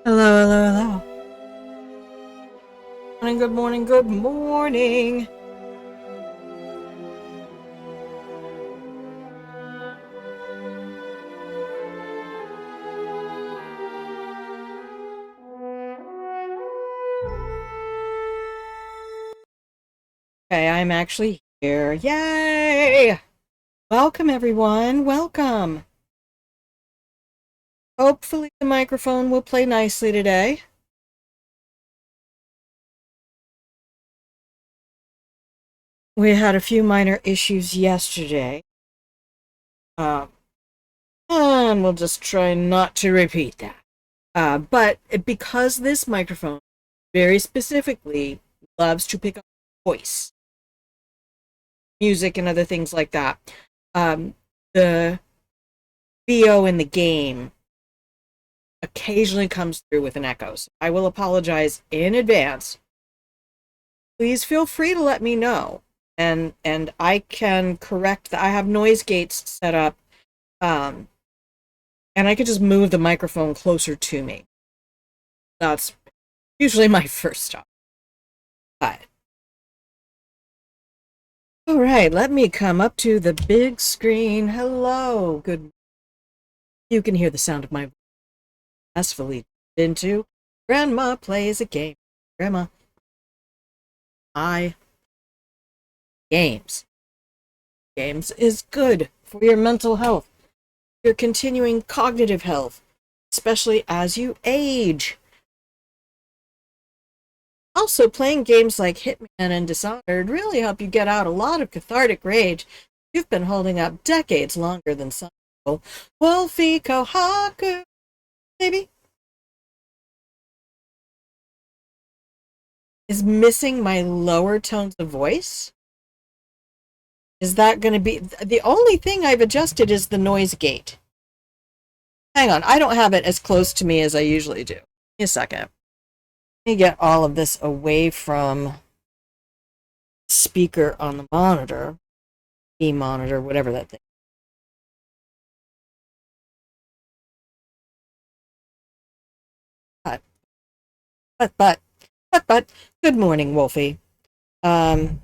Hello, hello, hello. Morning, good morning, good morning. Okay, I'm actually here. Yay! Welcome, everyone. Welcome. Hopefully the microphone will play nicely today. We had a few minor issues yesterday. And we'll just try not to repeat that. But because this microphone very specifically loves to pick up voice, music, and other things like that, the VO in the game occasionally comes through with an echo. So I will apologize in advance. Please feel free to let me know, and I can correct that. I have noise gates set up, and I can just move the microphone closer to me. That's usually my first stop. But all right, let me come up to the big screen. Hello, good. You can hear the sound of my voice successfully into Grandma Plays a Game. Grandma, I games. Games is good for your mental health, your continuing cognitive health, especially as you age. Also, playing games like Hitman and Dishonored really help you get out a lot of cathartic rage you've been holding up decades longer than some people. Wolfie Kohaku, baby, is missing my lower tones of voice. Is that going to be the only thing I've adjusted is the noise gate? Hang on, I don't have it as close to me as I usually do. Give me a second. Let me get all of this away from speaker on the monitor, e-monitor, whatever that thing. But, good morning, Wolfie. Um,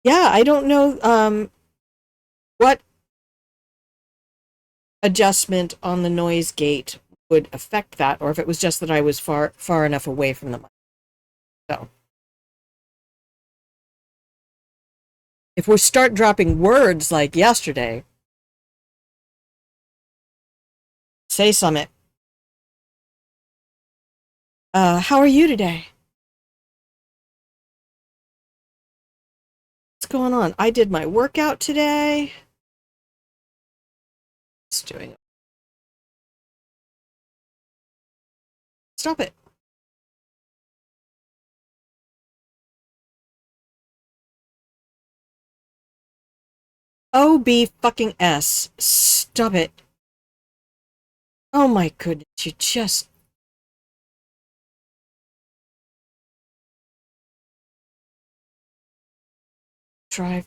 yeah, I don't know what adjustment on the noise gate would affect that, or if it was just that I was far enough away from the mic. So, if we start dropping words like yesterday, say something. How are you today? What's going on? I did my workout today. Just doing it. Stop it. OB fucking S. Stop it. Oh my goodness, you just drive.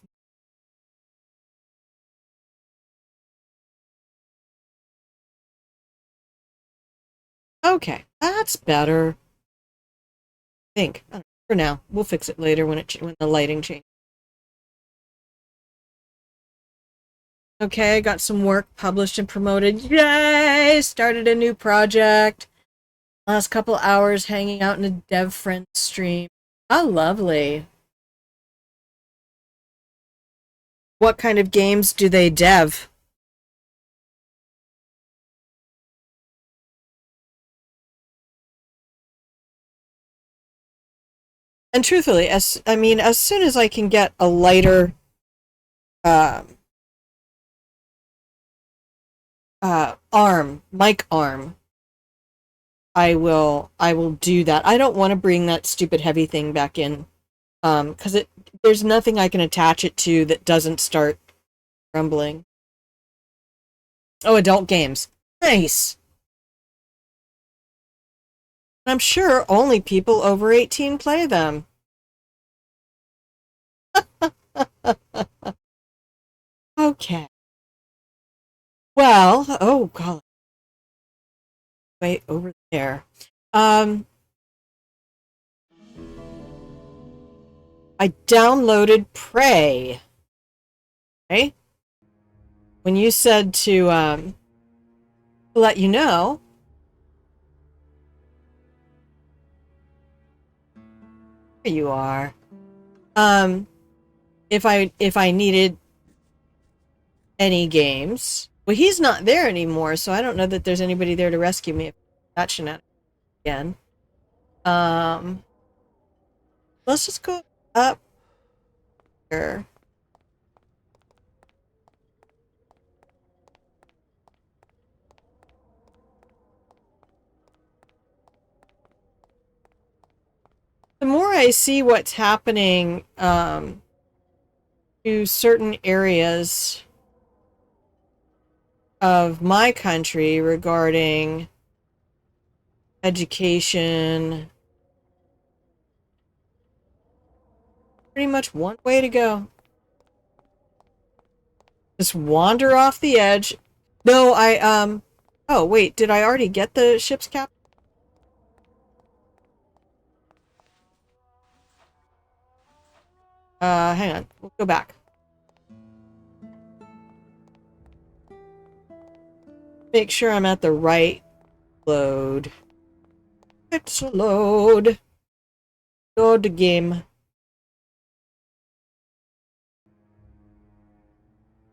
Okay, that's better. I think. For now, we'll fix it later when the lighting changes. Okay, got some work published and promoted. Yay! Started a new project. Last couple hours hanging out in a dev friend stream. How lovely. What kind of games do they dev? And truthfully, as soon as I can get a lighter um mic arm, I will do that. I don't want to bring that stupid heavy thing back in. Because there's nothing I can attach it to that doesn't start rumbling. Oh, adult games. Nice. I'm sure only people over 18 play them. Okay. Well, oh god. Wait, over there. I downloaded Prey. Okay? When you said to let you know, here you are. If I needed any games. Well, he's not there anymore, so I don't know that there's anybody there to rescue me if that shenanigans again. Let's just go up here. The more I see what's happening to certain areas of my country regarding education, pretty much one way to go. Just wander off the edge. No, oh wait, did I already get the ship's cap? Hang on, we'll go back. Make sure I'm at the right load. It's a load. Load the game.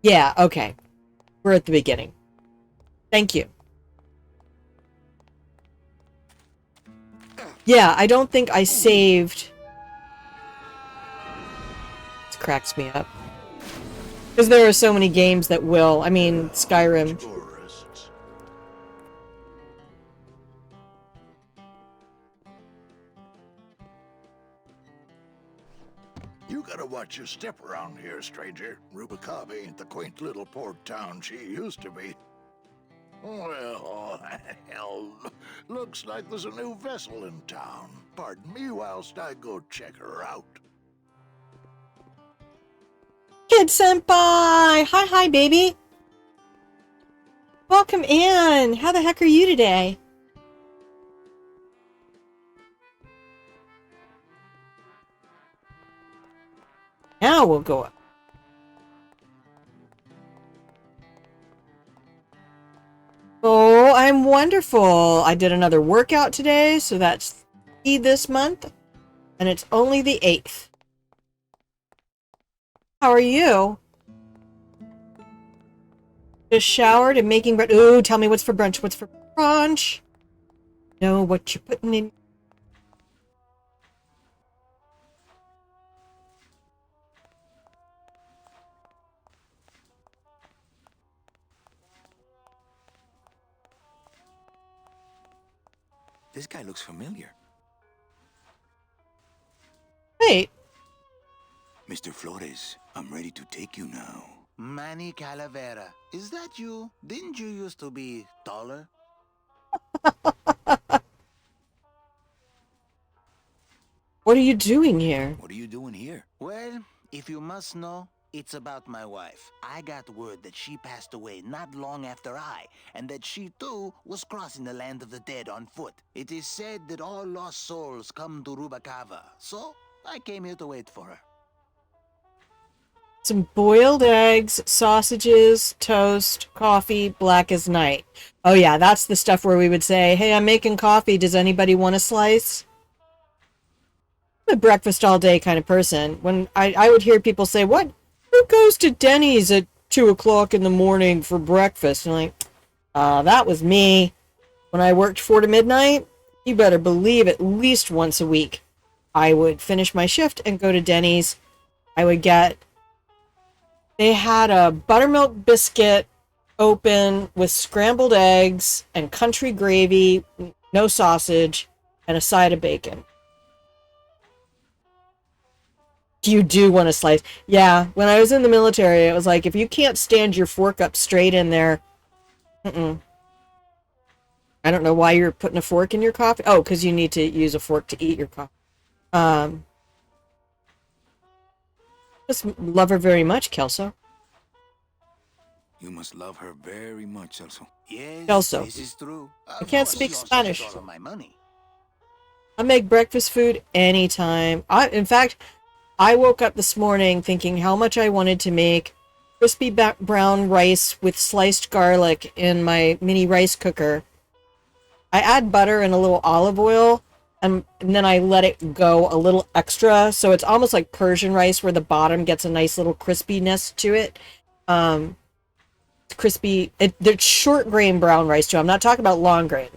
Yeah, okay. We're at the beginning. Thank you. Yeah, I don't think I saved. This cracks me up. Because there are so many games that will. I mean, Skyrim. You gotta watch your step around here, stranger. Rubicava ain't the quaint little port town she used to be. Well, hell, looks like there's a new vessel in town. Pardon me whilst I go check her out. Kid Senpai! Hi, baby! Welcome in! How the heck are you today? Now we'll go up. Oh, I'm wonderful. I did another workout today, so that's this month, and it's only the 8th. How are you? Just showered and making bread. Ooh, tell me what's for brunch. What's for brunch? Know what you're putting in. This guy looks familiar. Wait. Mr. Flores, I'm ready to take you now. Manny Calavera, is that you? Didn't you used to be taller? What are you doing here? What are you doing here? Well, if you must know, it's about my wife. I got word that she passed away not long after I, and that she too was crossing the land of the dead on foot. It is said that all lost souls come to Rubicava, so I came here to wait for her. Some boiled eggs, sausages, toast, coffee, black as night. Oh yeah, that's the stuff where we would say, hey, I'm making coffee. Does anybody want a slice? I'm a breakfast all day kind of person. When I would hear people say, what? Who goes to Denny's at 2 o'clock in the morning for breakfast? And I'm like, that was me. When I worked 4 to midnight, you better believe at least once a week, I would finish my shift and go to Denny's. I would get... They had a buttermilk biscuit open with scrambled eggs and country gravy, no sausage, and a side of bacon. You do want a slice. Yeah, when I was in the military, it was like, if you can't stand your fork up straight in there, I don't know why you're putting a fork in your coffee. Oh, because you need to use a fork to eat your coffee. Just love her very much, Kelso. You must love her very much, Celso. Yes, Kelso. this is true. I can't speak Spanish. All of my money. I make breakfast food anytime. In fact, I woke up this morning thinking how much I wanted to make crispy brown rice with sliced garlic in my mini rice cooker. I add butter and a little olive oil, and then I let it go a little extra, so it's almost like Persian rice where the bottom gets a nice little crispiness to it. crispy. They're short grain brown rice too. I'm not talking about long grain.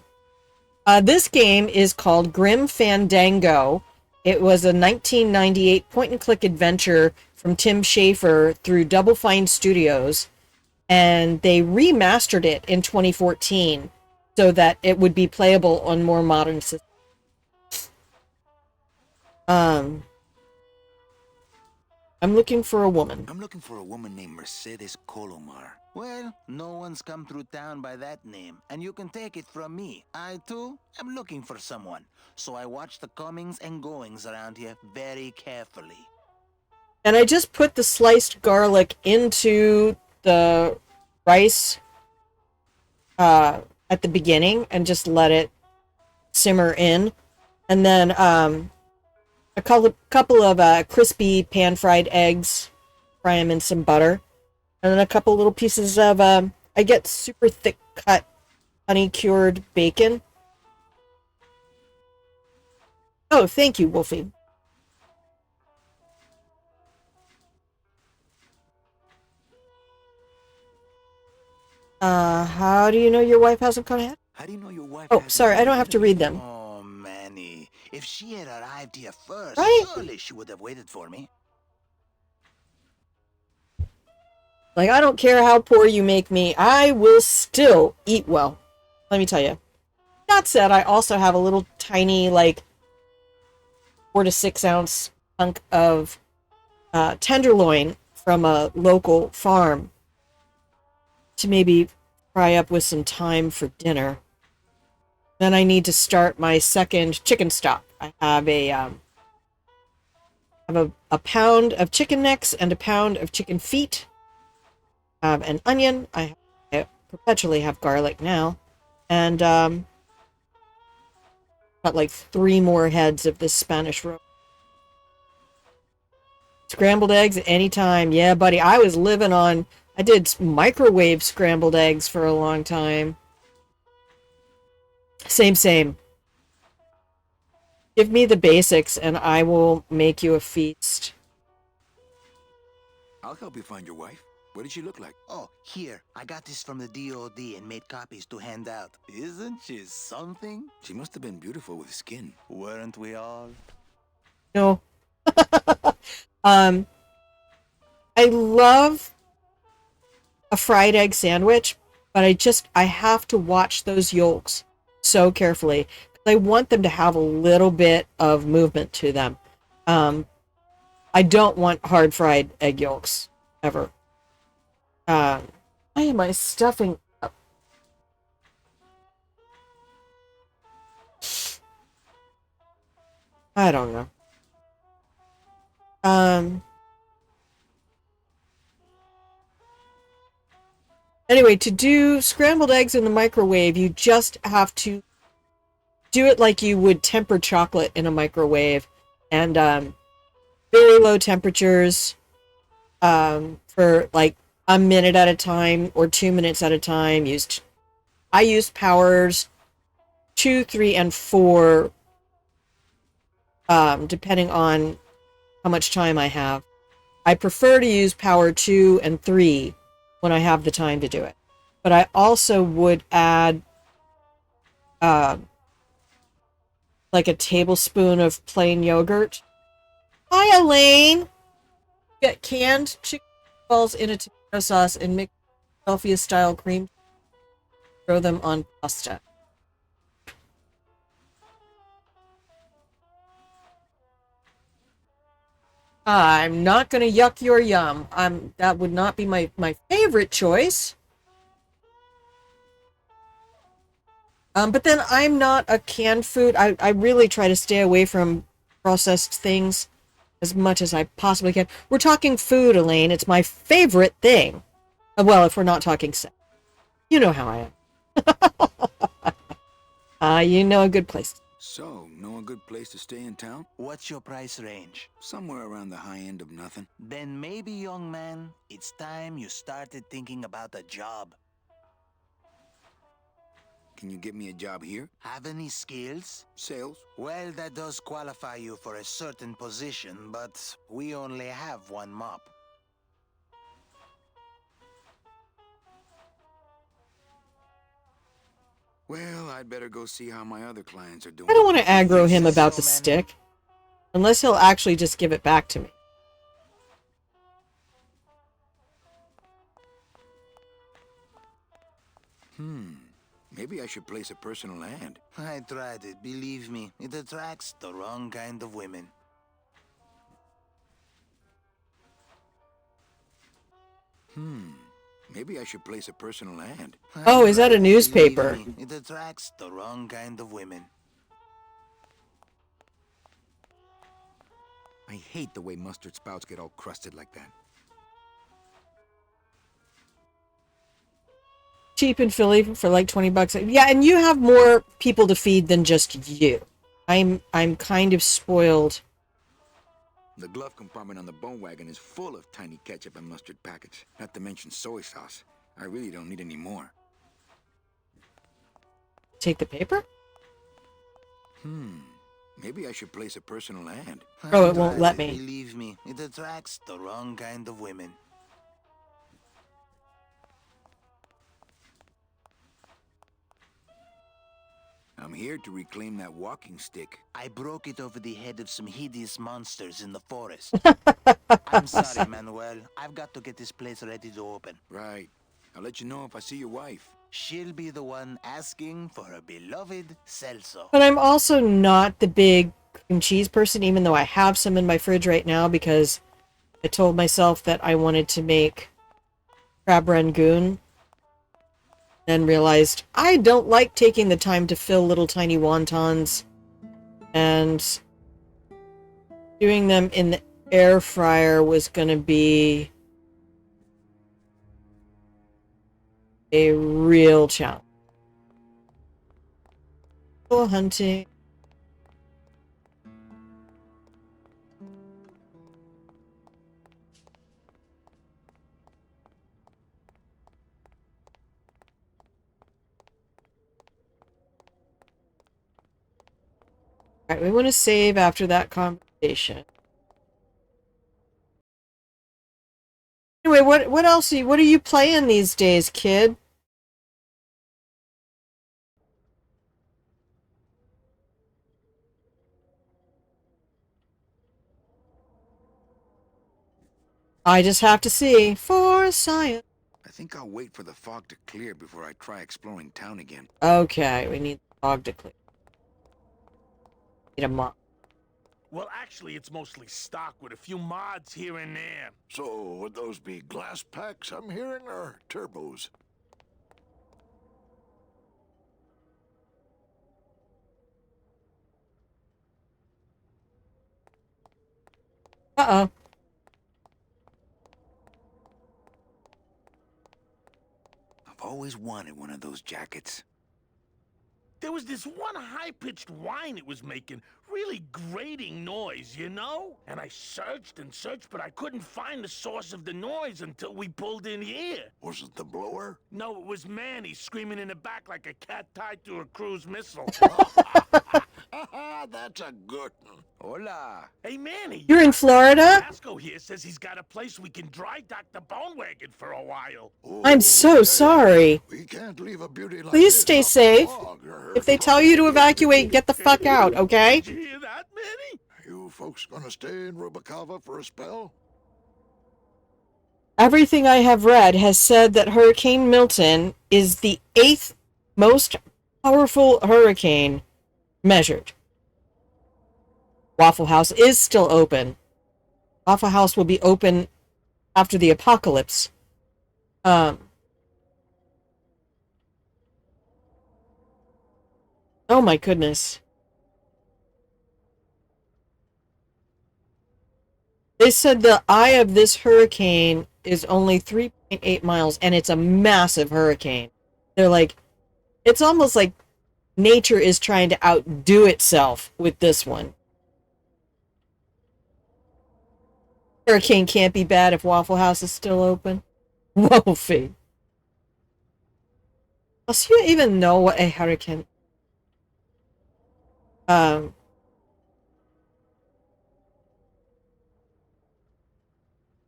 This game is called Grim Fandango. It was a 1998 point-and-click adventure from Tim Schafer through Double Fine Studios, and they remastered it in 2014 so that it would be playable on more modern systems. I'm looking for a woman. I'm looking for a woman named Mercedes Colomar. Well, no one's come through town by that name, and you can take it from me. I, too, am looking for someone, so I watch the comings and goings around here very carefully. And I just put the sliced garlic into the rice at the beginning and just let it simmer in. And then a couple of crispy pan-fried eggs, fry them in some butter. And then a couple little pieces of, I get super thick cut honey-cured bacon. Oh, thank you, Wolfie. How do you know your wife hasn't come yet? How do you know your wife Oh, hasn't sorry, I come don't yet? have to read them. Oh, Manny. If she had arrived here first, Right? surely she would have waited for me. Like, I don't care how poor you make me, I will still eat well. Let me tell you. That said, I also have a little tiny, like, 4 to 6 ounce chunk of tenderloin from a local farm to maybe fry up with some thyme for dinner. Then I need to start my second chicken stock. I have a pound of chicken necks and a pound of chicken feet. I have an onion. I perpetually have garlic now. And got like 3 more heads of this Spanish roast. Scrambled eggs anytime. Yeah, buddy. I did microwave scrambled eggs for a long time. Same. Give me the basics and I will make you a feast. I'll help you find your wife. What did she look like? Oh, here. I got this from the DOD and made copies to hand out. Isn't she something? She must have been beautiful with skin. Weren't we all? No. I love a fried egg sandwich, but I have to watch those yolks so carefully. I want them to have a little bit of movement to them. I don't want hard fried egg yolks ever. Why am I stuffing up? I don't know. Anyway, to do scrambled eggs in the microwave, you just have to do it like you would temper chocolate in a microwave. And very low temperatures for like a minute at a time or 2 minutes at a time. I used powers 2, 3, and 4 depending on how much time I have. I prefer to use power 2 and 3 when I have the time to do it. But I also would add like a tablespoon of plain yogurt. Hi, Elaine! Get canned chicken balls in a tomato sauce and mix Philadelphia-style cream. Throw them on pasta. I'm not going to yuck your yum. That would not be my favorite choice. But then I'm not a canned food. I really try to stay away from processed things as much as I possibly can. We're talking food, Elaine. It's my favorite thing. Well, if we're not talking sex. You know how I am. You know a good place. So, know a good place to stay in town? What's your price range? Somewhere around the high end of nothing. Then maybe, young man, it's time you started thinking about a job. Can you get me a job here? Have any skills? Sales? Well, that does qualify you for a certain position, but we only have one mop. Well, I'd better go see how my other clients are doing. I don't want to aggro him Yes, about so the many. stick. Unless he'll actually just give it back to me. Maybe I should place a personal ad. I tried it, believe me. It attracts the wrong kind of women. Maybe I should place a personal ad. Oh, is that a newspaper? Believe me, it attracts the wrong kind of women. I hate the way mustard spouts get all crusted like that. Cheap in Philly for like $20. Yeah, and you have more people to feed than just you. I'm kind of spoiled. The glove compartment on the bone wagon is full of tiny ketchup and mustard packets, not to mention soy sauce. I really don't need any more. Take the paper? Maybe I should place a personal ad. Oh, I it won't tried let it, me. Believe me, it attracts the wrong kind of women. I'm here to reclaim that walking stick. I broke it over the head of some hideous monsters in the forest. I'm sorry, Manuel. I've got to get this place ready to open. Right. I'll let you know if I see your wife. She'll be the one asking for her beloved Celso. But I'm also not the big cream cheese person, even though I have some in my fridge right now because I told myself that I wanted to make crab rangoon. Then realized I don't like taking the time to fill little tiny wontons and doing them in the air fryer was going to be a real challenge. Go hunting. Alright, we want to save after that conversation. Anyway, what else what are you playing these days, kid? I just have to see for science. I think I'll wait for the fog to clear before I try exploring town again. Okay, we need the dog to clear. Need a mop. Well, actually, it's mostly stock with a few mods here and there. So, would those be glass packs I'm hearing, or turbos? Uh-oh. I've always wanted one of those jackets. There was this one high-pitched whine it was making, really grating noise, you know? And I searched and searched, but I couldn't find the source of the noise until we pulled in here. Was it the blower? No, it was Manny screaming in the back like a cat tied to a cruise missile. That's a good one. Hola! Hey, Manny. You're in Florida? Vasco here says he's got a place we can dry dock the bone wagon for a while. I'm so sorry. We can't leave a beauty like Please this stay out safe. in the fog, or If they tell you to evacuate, get the fuck out, okay? Did you hear that, Manny? You folks gonna stay in Rubacava for a spell? Everything I have read has said that Hurricane Milton is the 8th most powerful hurricane measured. Waffle House is still open. Waffle House will be open after the apocalypse. Oh my goodness. They said the eye of this hurricane is only 3.8 miles, and it's a massive hurricane. They're like, it's almost like nature is trying to outdo itself with this one. Hurricane can't be bad if Waffle House is still open. Wolfie. Does you even know what a hurricane?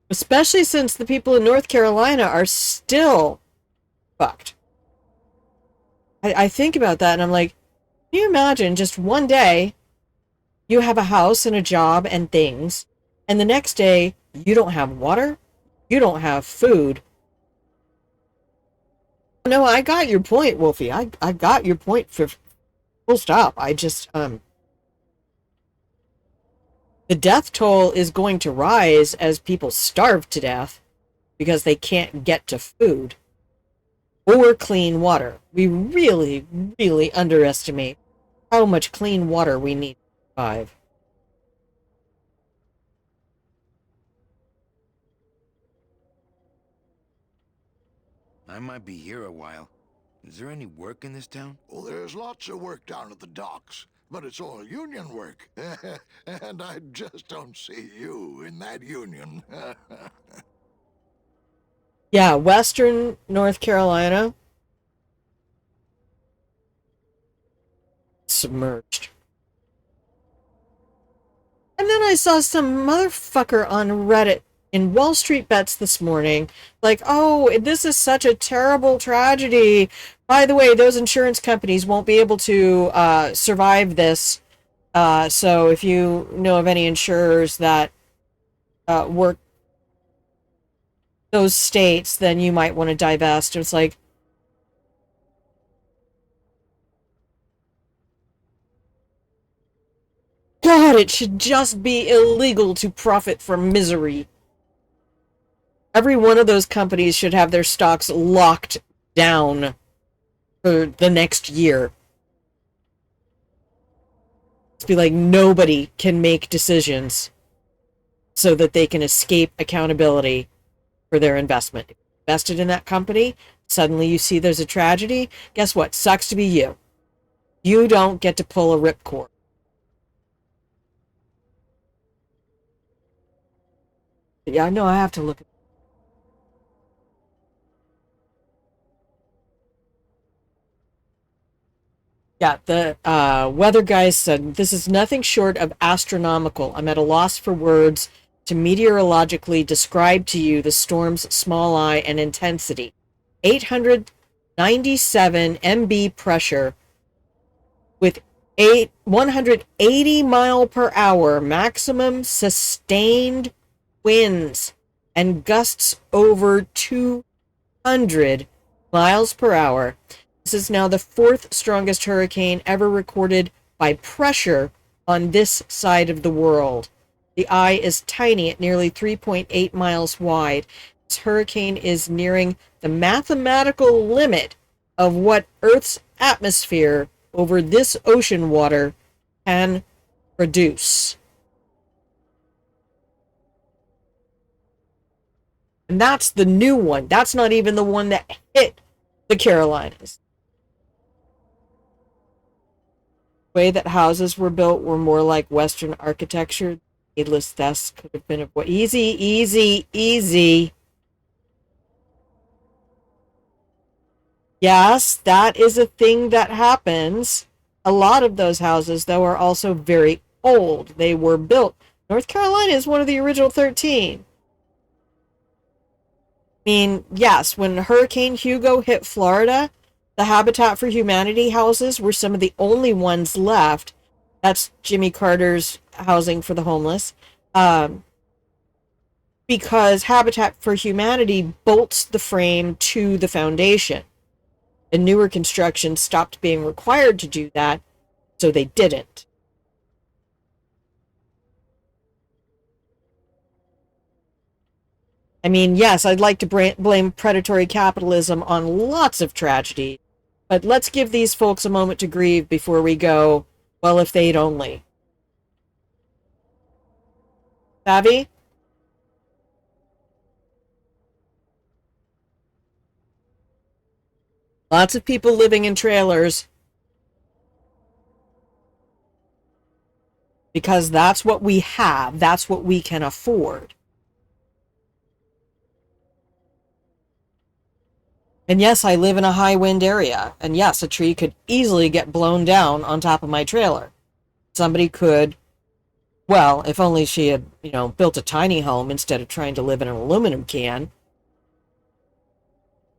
Especially since the people in North Carolina are still fucked. I think about that and I'm like, can you imagine just one day you have a house and a job and things, and the next day you don't have water, you don't have food. No, I got your point, Wolfie. I got your point for full stop. I just the death toll is going to rise as people starve to death because they can't get to food or clean water. We really, really underestimate how much clean water we need to survive. I might be here a while. Is there any work in this town? Well, there's lots of work down at the docks, but it's all union work. And I just don't see you in that union. Yeah, Western North Carolina submerged. And then I saw some motherfucker on Reddit in Wall Street Bets this morning, like, oh, this is such a terrible tragedy. By the way, those insurance companies won't be able to survive this. So if you know of any insurers that work those states, then you might want to divest. It's like, God, it should just be illegal to profit from misery. Every one of those companies should have their stocks locked down for the next year. It's be like nobody can make decisions so that they can escape accountability for their investment. If you invested in that company, suddenly you see there's a tragedy, guess what? Sucks to be you. You don't get to pull a ripcord. Yeah, no, I have to look at. Yeah, the weather guy said, this is nothing short of astronomical. I'm at a loss for words to meteorologically describe to you the storm's small eye and intensity. 897 MB pressure with 180 mile per hour maximum sustained winds and gusts over 200 miles per hour. This is now the fourth strongest hurricane ever recorded by pressure on this side of the world. The eye is tiny at nearly 3.8 miles wide. This hurricane is nearing the mathematical limit of what Earth's atmosphere over this ocean water can produce. And that's the new one. That's not even the one that hit the Carolinas. The way that houses were built were more like Western architecture. Needless deaths could have been avoided. Easy. Yes, that is a thing that happens. A lot of those houses, though, are also very old. They were built. North Carolina is one of the original 13. I mean, yes, when Hurricane Hugo hit Florida, the Habitat for Humanity houses were some of the only ones left. That's Jimmy Carter's housing for the homeless. Because Habitat for Humanity bolts the frame to the foundation. And newer construction stopped being required to do that, so they didn't. I mean, yes, I'd like to blame predatory capitalism on lots of tragedy, but let's give these folks a moment to grieve before we go, well, if they'd only. Savvy? Lots of people living in trailers because that's what we have. That's what we can afford. And yes, I live in a high wind area. And yes, a tree could easily get blown down on top of my trailer. Somebody could, well, if only she had, built a tiny home instead of trying to live in an aluminum can.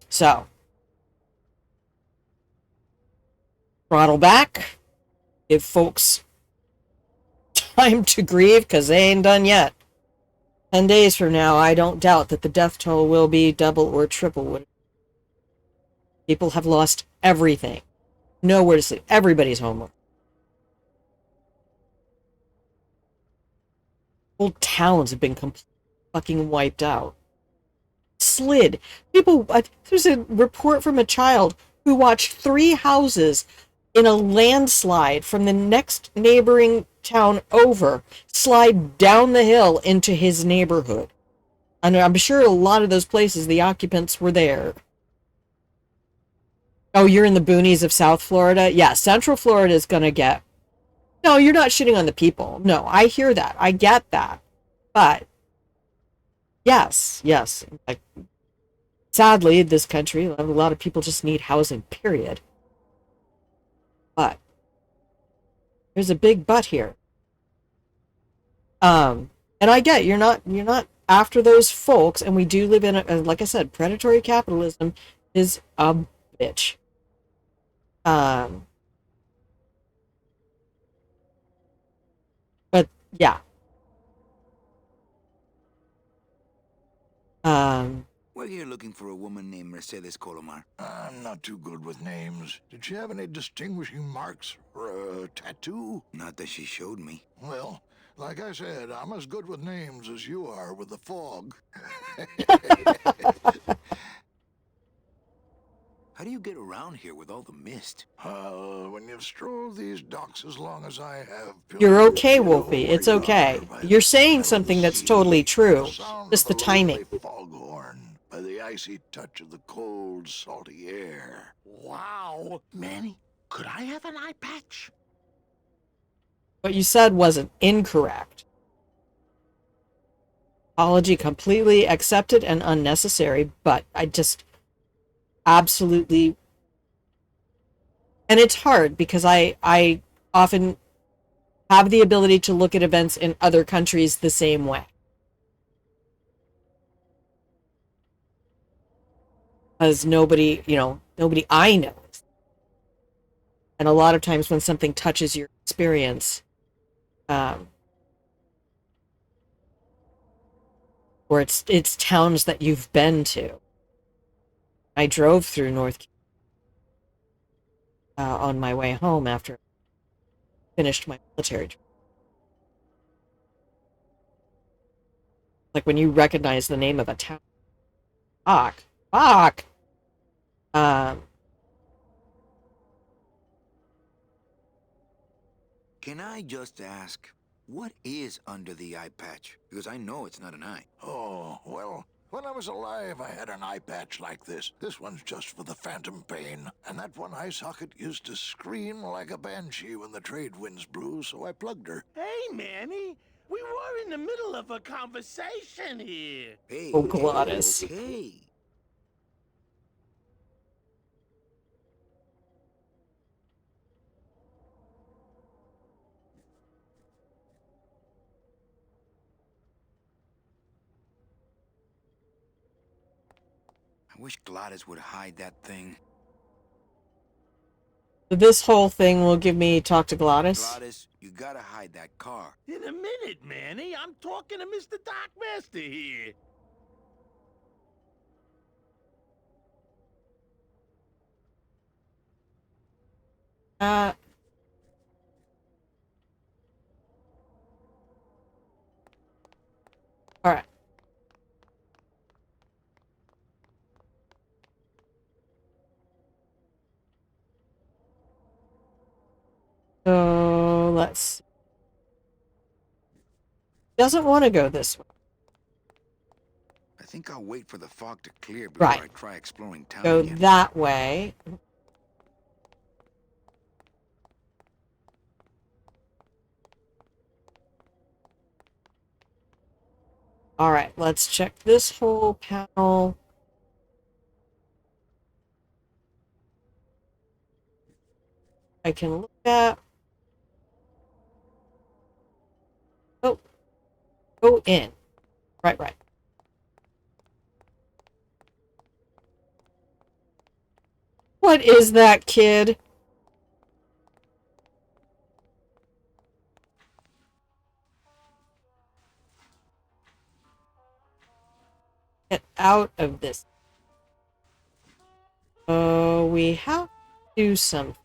So, Throttle back. Give folks time to grieve, because they ain't done yet. 10 days from now, I don't doubt that the death toll will be double or triple. People have lost everything. Nowhere to sleep. Everybody's homeless. Whole towns have been completely fucking wiped out. Slid. People, there's a report from a child who watched 3 houses in a landslide from the next neighboring town over slide down the hill into his neighborhood. And I'm sure a lot of those places, the occupants were there. Oh, you're in the boonies of South Florida? Yeah, Central Florida is going to get... No, you're not shitting on the people. No, I hear that. I get that. But, yes. Like, sadly, this country, a lot of people just need housing, period. But, there's a big but here. And I get you're not after those folks, and we do live in a, like I said, predatory capitalism is a bitch. But yeah. We're here looking for a woman named Mercedes Colomar. I'm not too good with names. Did she have any distinguishing marks or a tattoo? Not that she showed me. Well, like I said, I'm as good with names as you are with the fog. How do you get around here with all the mist? When you've strolled these docks as long as I have... You're okay, Wolfie. It's okay. You're saying something that's totally true. Just the timing. Foghorn, by the icy touch of the cold, salty air. Wow. Manny, could I have an eye patch? What you said wasn't incorrect. Apology completely accepted and unnecessary, but I just absolutely... And it's hard because I often have the ability to look at events in other countries the same way. Because nobody I know. And a lot of times when something touches your experience, or it's towns that you've been to. I drove through North Carolina on my way home after I finished my military trip. Like when you recognize the name of a town. Fuck. Can I just ask, what is under the eye patch? Because I know it's not an eye. Oh, well, when I was alive, I had an eye patch like this. This one's just for the phantom pain. And that one eye socket used to scream like a banshee when the trade winds blew, so I plugged her. Hey, Manny. We were in the middle of a conversation here. Hey, Oh, Glottis. okay. I wish Glottis would hide that thing. This whole thing will give me talk to Glottis. Glottis, you gotta hide that car. In a minute, Manny. I'm talking to Mr. Dockmaster here. All right. So let's see. Doesn't want to go this way. I think I'll wait for the fog to clear before Right. I try exploring town Go again. that way. All right, let's check this whole panel. I can look at. Oh, go in. Right. What is that, kid? out of this. Oh, we have to do something.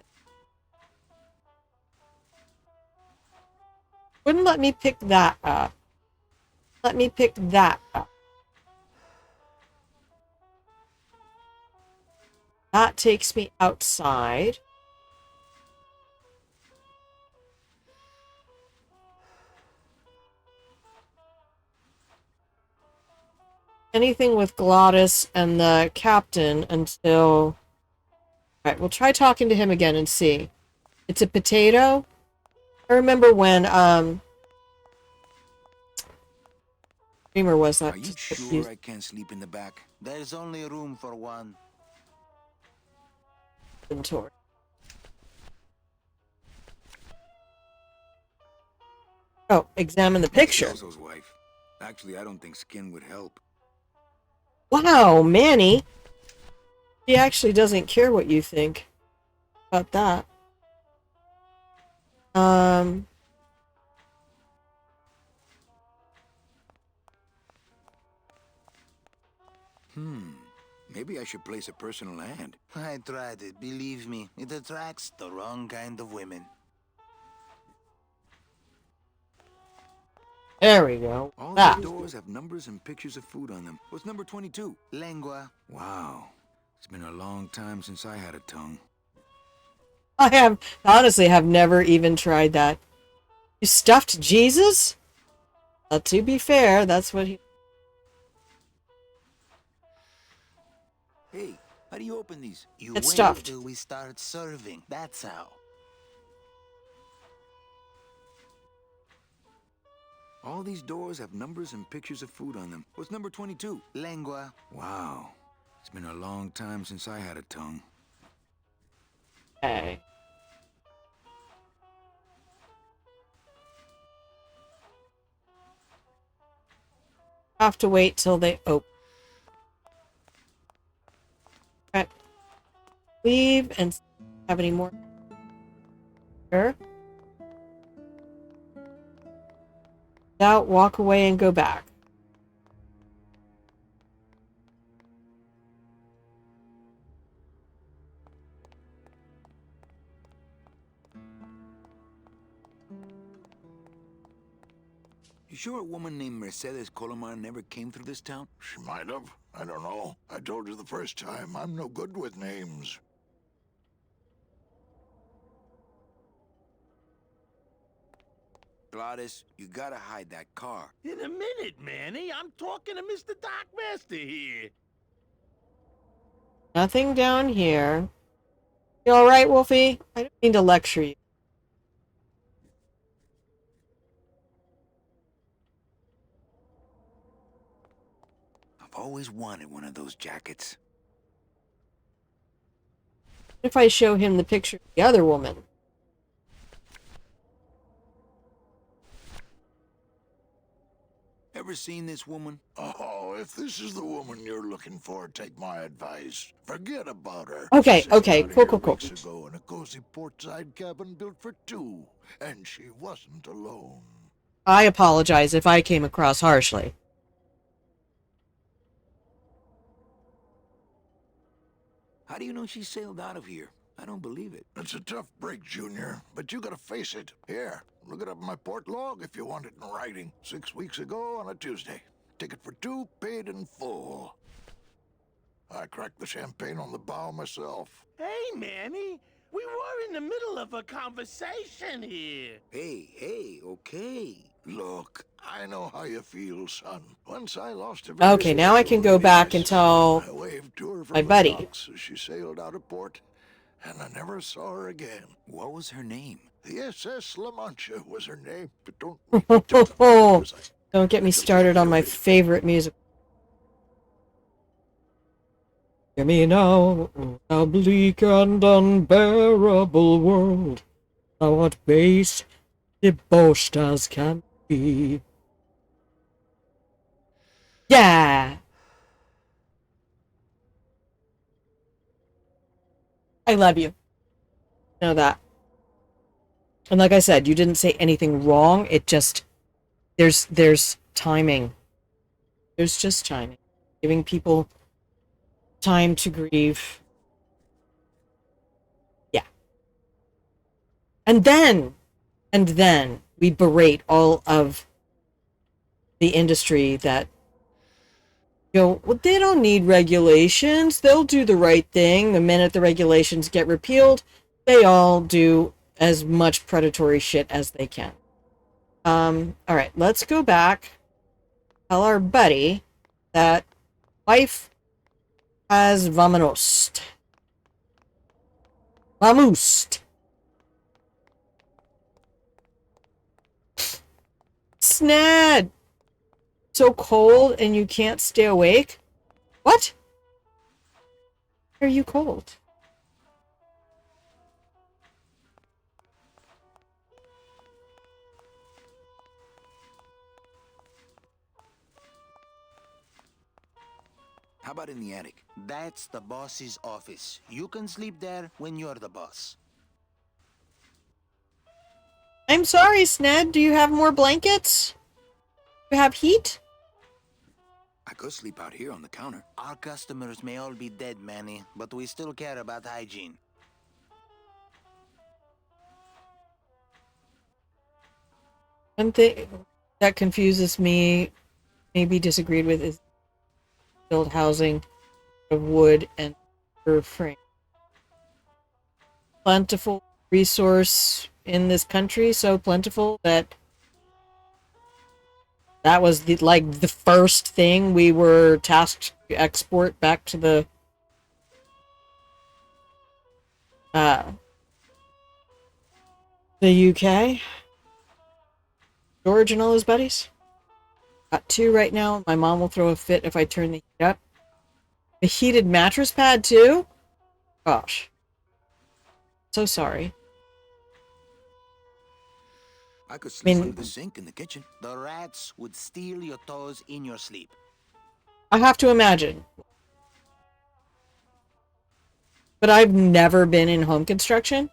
Wouldn't let me pick that up. Let me pick that up. That takes me outside. Anything with Glottis and the captain until... Alright, we'll try talking to him again and see. It's a potato? I remember when, Dreamer was that. Are you sure I can't sleep in the back? There's only room for one. Inventory. Oh, examine the picture. Elso's wife. Actually, I don't think skin would help. Wow, Manny. He actually doesn't care what you think about that. Maybe I should place a personal ad. I tried it, believe me. It attracts the wrong kind of women. There we go. All That. the doors have numbers and pictures of food on them. What's number 22? Lengua. Wow. It's been a long time since I had a tongue. I honestly have never even tried that. You stuffed Jesus? To be fair, that's what he... Hey, how do you open these? You It's wait stuffed. till we start serving. That's how. All these doors have numbers and pictures of food on them. What's number 22? Lengua. Wow. It's been a long time since I had a tongue. Okay. Have to wait till they open. Okay. Leave and have any more. Sure. Out, walk away, and go back. You sure a woman named Mercedes Colomar never came through this town? She might have. I don't know. I told you the first time, I'm no good with names. Glottis, you gotta hide that car. In a minute, Manny. I'm talking to Mr. Darkmaster here. Nothing down here. You alright, Wolfie? I don't mean to lecture you. I've always wanted one of those jackets. If I show him the picture of the other woman. Ever seen this woman? Oh, if this is the woman you're looking for, take my advice. Forget about her. Okay, She sailed okay, out of cool, here cool, cool. weeks ago in a cozy portside cabin built for two, and she wasn't alone. I apologize if I came across harshly. How do you know she sailed out of here? I don't believe it. It's a tough break, Junior, but you gotta face it. Here, look it up in my port log if you want it in writing. 6 weeks ago on a Tuesday. Ticket for two, paid in full. I cracked the champagne on the bow myself. Hey, Manny. We were in the middle of a conversation here. Hey, okay. Look, I know how you feel, son. Once I lost a Okay, now I can go back and tell I waved to her from my the buddy. docks as she sailed out of port, and I never saw her again. What was her name? The SS La Mancha was her name, but don't read me to the because I Don't get me started on my favorite music. Hear me now, a bleak and unbearable world, thou art base, debauched as can be. Yeah! I love you. Know that. And like I said, you didn't say anything wrong, it just... There's timing. There's just timing. giving people time to grieve. Yeah. And then we berate all of the industry that, well, they don't need regulations. They'll do the right thing. The minute the regulations get repealed, they all do as much predatory shit as they can. All right, let's go back. Tell our buddy that wife has vamonosed. Vamoosed. Snad! So cold and you can't stay awake? What? Are you cold? How about in the attic? That's the boss's office. You can sleep there when you're the boss. I'm sorry, Sned. Do you have more blankets? Do you have heat? I could sleep out here on the counter. Our customers may all be dead, Manny, but we still care about hygiene. One thing that confuses me, maybe disagreed with, is build housing of wood and fir frame. Plentiful resource in this country, so plentiful that was the first thing we were tasked to export back to the UK. George and all his buddies. Got 2 right now. My mom will throw a fit if I turn the heat up. A heated mattress pad too? Gosh. So sorry. I could sleep I mean, under the sink in the kitchen. The rats would steal your toes in your sleep. I have to imagine. But I've never been in home construction.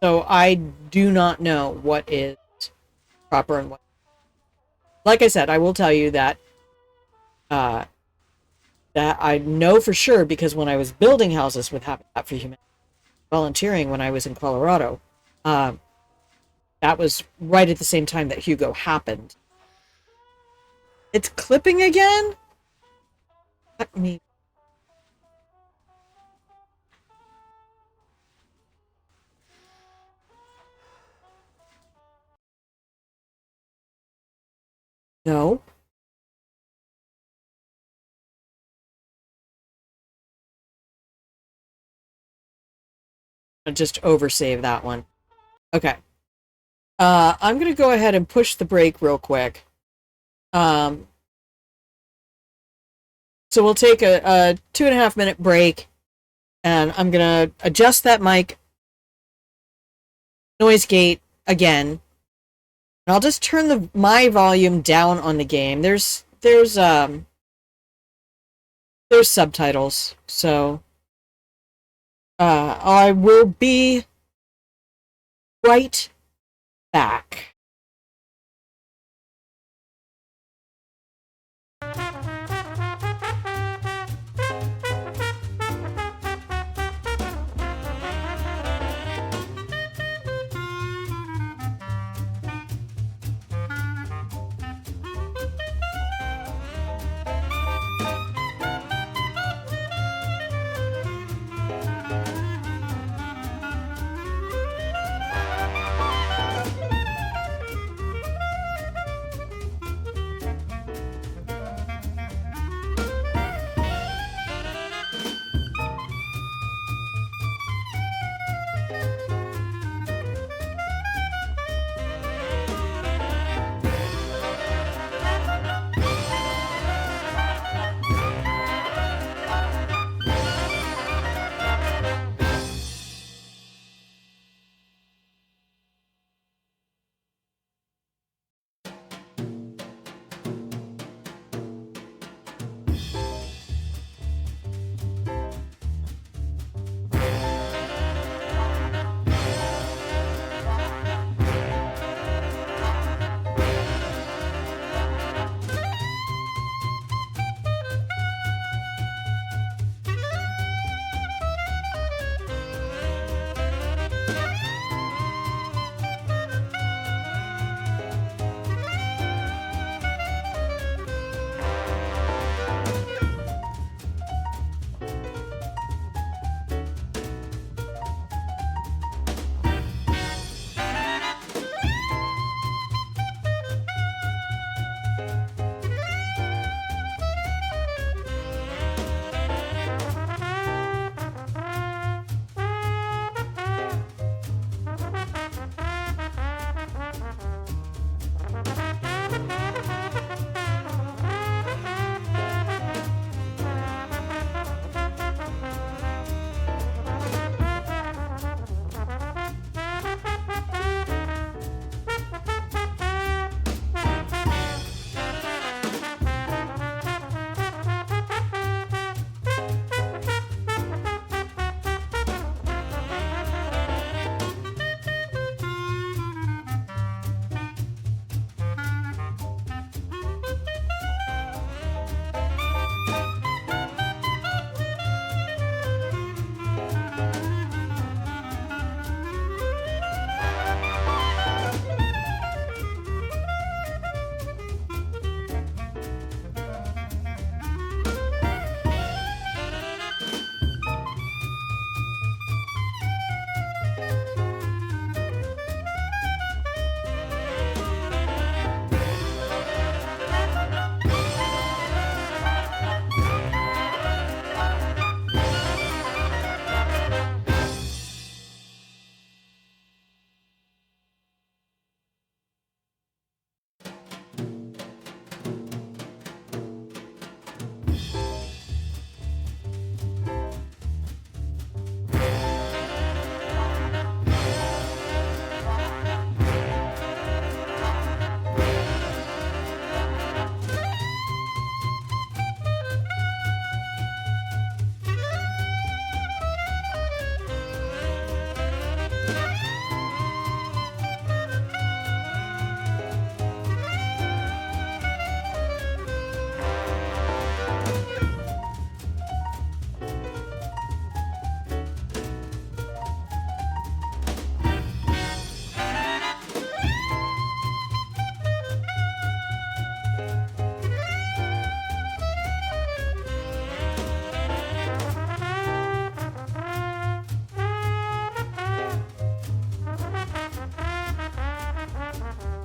So I do not know what is proper and what. Like I said, I will tell you that that I know for sure because when I was building houses with Habitat for Humanity, volunteering when I was in Colorado, that was right at the same time that Hugo happened. It's clipping again? Let me. No. I'll just oversave that one. Okay. I'm going to go ahead and push the brake real quick. So we'll take a 2.5 minute break, and I'm going to adjust that mic noise gate again. And I'll just turn my volume down on the game. There's subtitles, so I will be right back.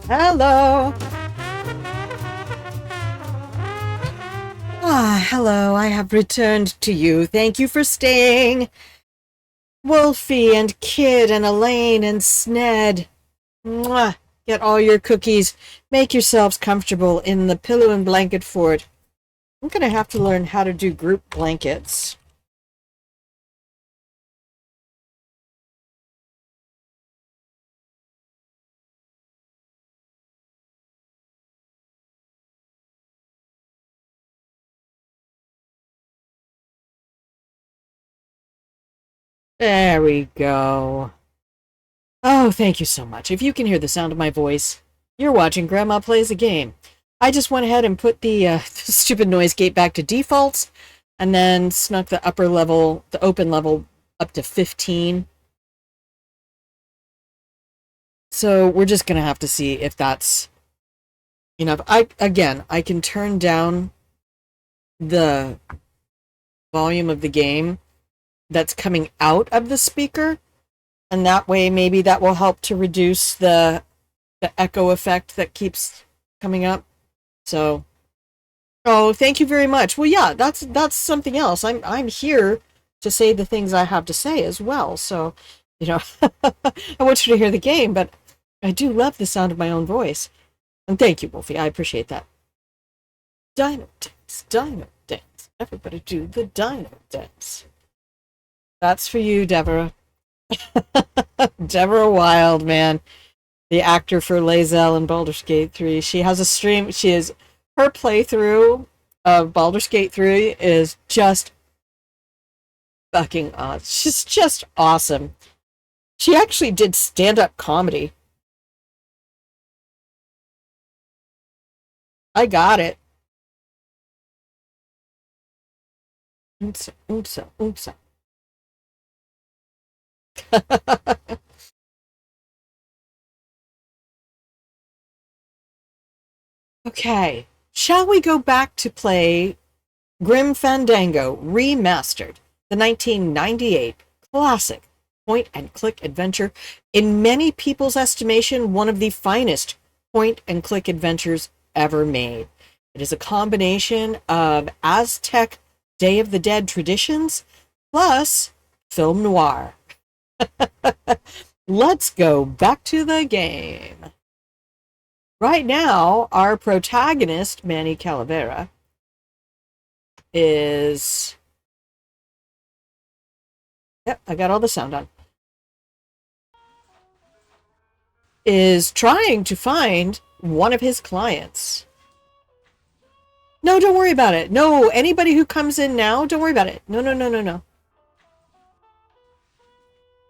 Hello. Ah, hello. I have returned to you. Thank you for staying. Wolfie and Kid and Elaine and Sned. Mwah. Get all your cookies. Make yourselves comfortable in the pillow and blanket fort. I'm gonna have to learn how to do group blankets. There we go. Oh, thank you so much. If you can hear the sound of my voice, you're watching Grandma Plays a Game. I just went ahead and put the stupid noise gate back to defaults, and then snuck the upper level, the open level, up to 15. So we're just gonna have to see if that's enough. I can turn down the volume of the game that's coming out of the speaker, and that way maybe that will help to reduce the echo effect that keeps coming up. So, oh, thank you very much. Well, yeah, that's something else. I'm here to say the things I have to say as well. So, I want you to hear the game, but I do love the sound of my own voice. And thank you, Wolfie. I appreciate that. Dino dance, dino dance. Everybody do the dino dance. That's for you, Deborah. Deborah Wild, man. The actor for Lae'zel in Baldur's Gate 3. She has a stream. Her playthrough of Baldur's Gate 3 is just fucking awesome. She's just awesome. She actually did stand-up comedy. I got it. Oomsa, oomsa, oomsa. Okay, shall we go back to play Grim Fandango Remastered, the 1998 classic point-and-click adventure, in many people's estimation, one of the finest point-and-click adventures ever made. It is a combination of Aztec Day of the Dead traditions plus film noir. Let's go back to the game. Right now, our protagonist, Manny Calavera, is... Yep, I got all the sound on. Is trying to find one of his clients. No, don't worry about it. No, anybody who comes in now, don't worry about it. No, no, no, no, no.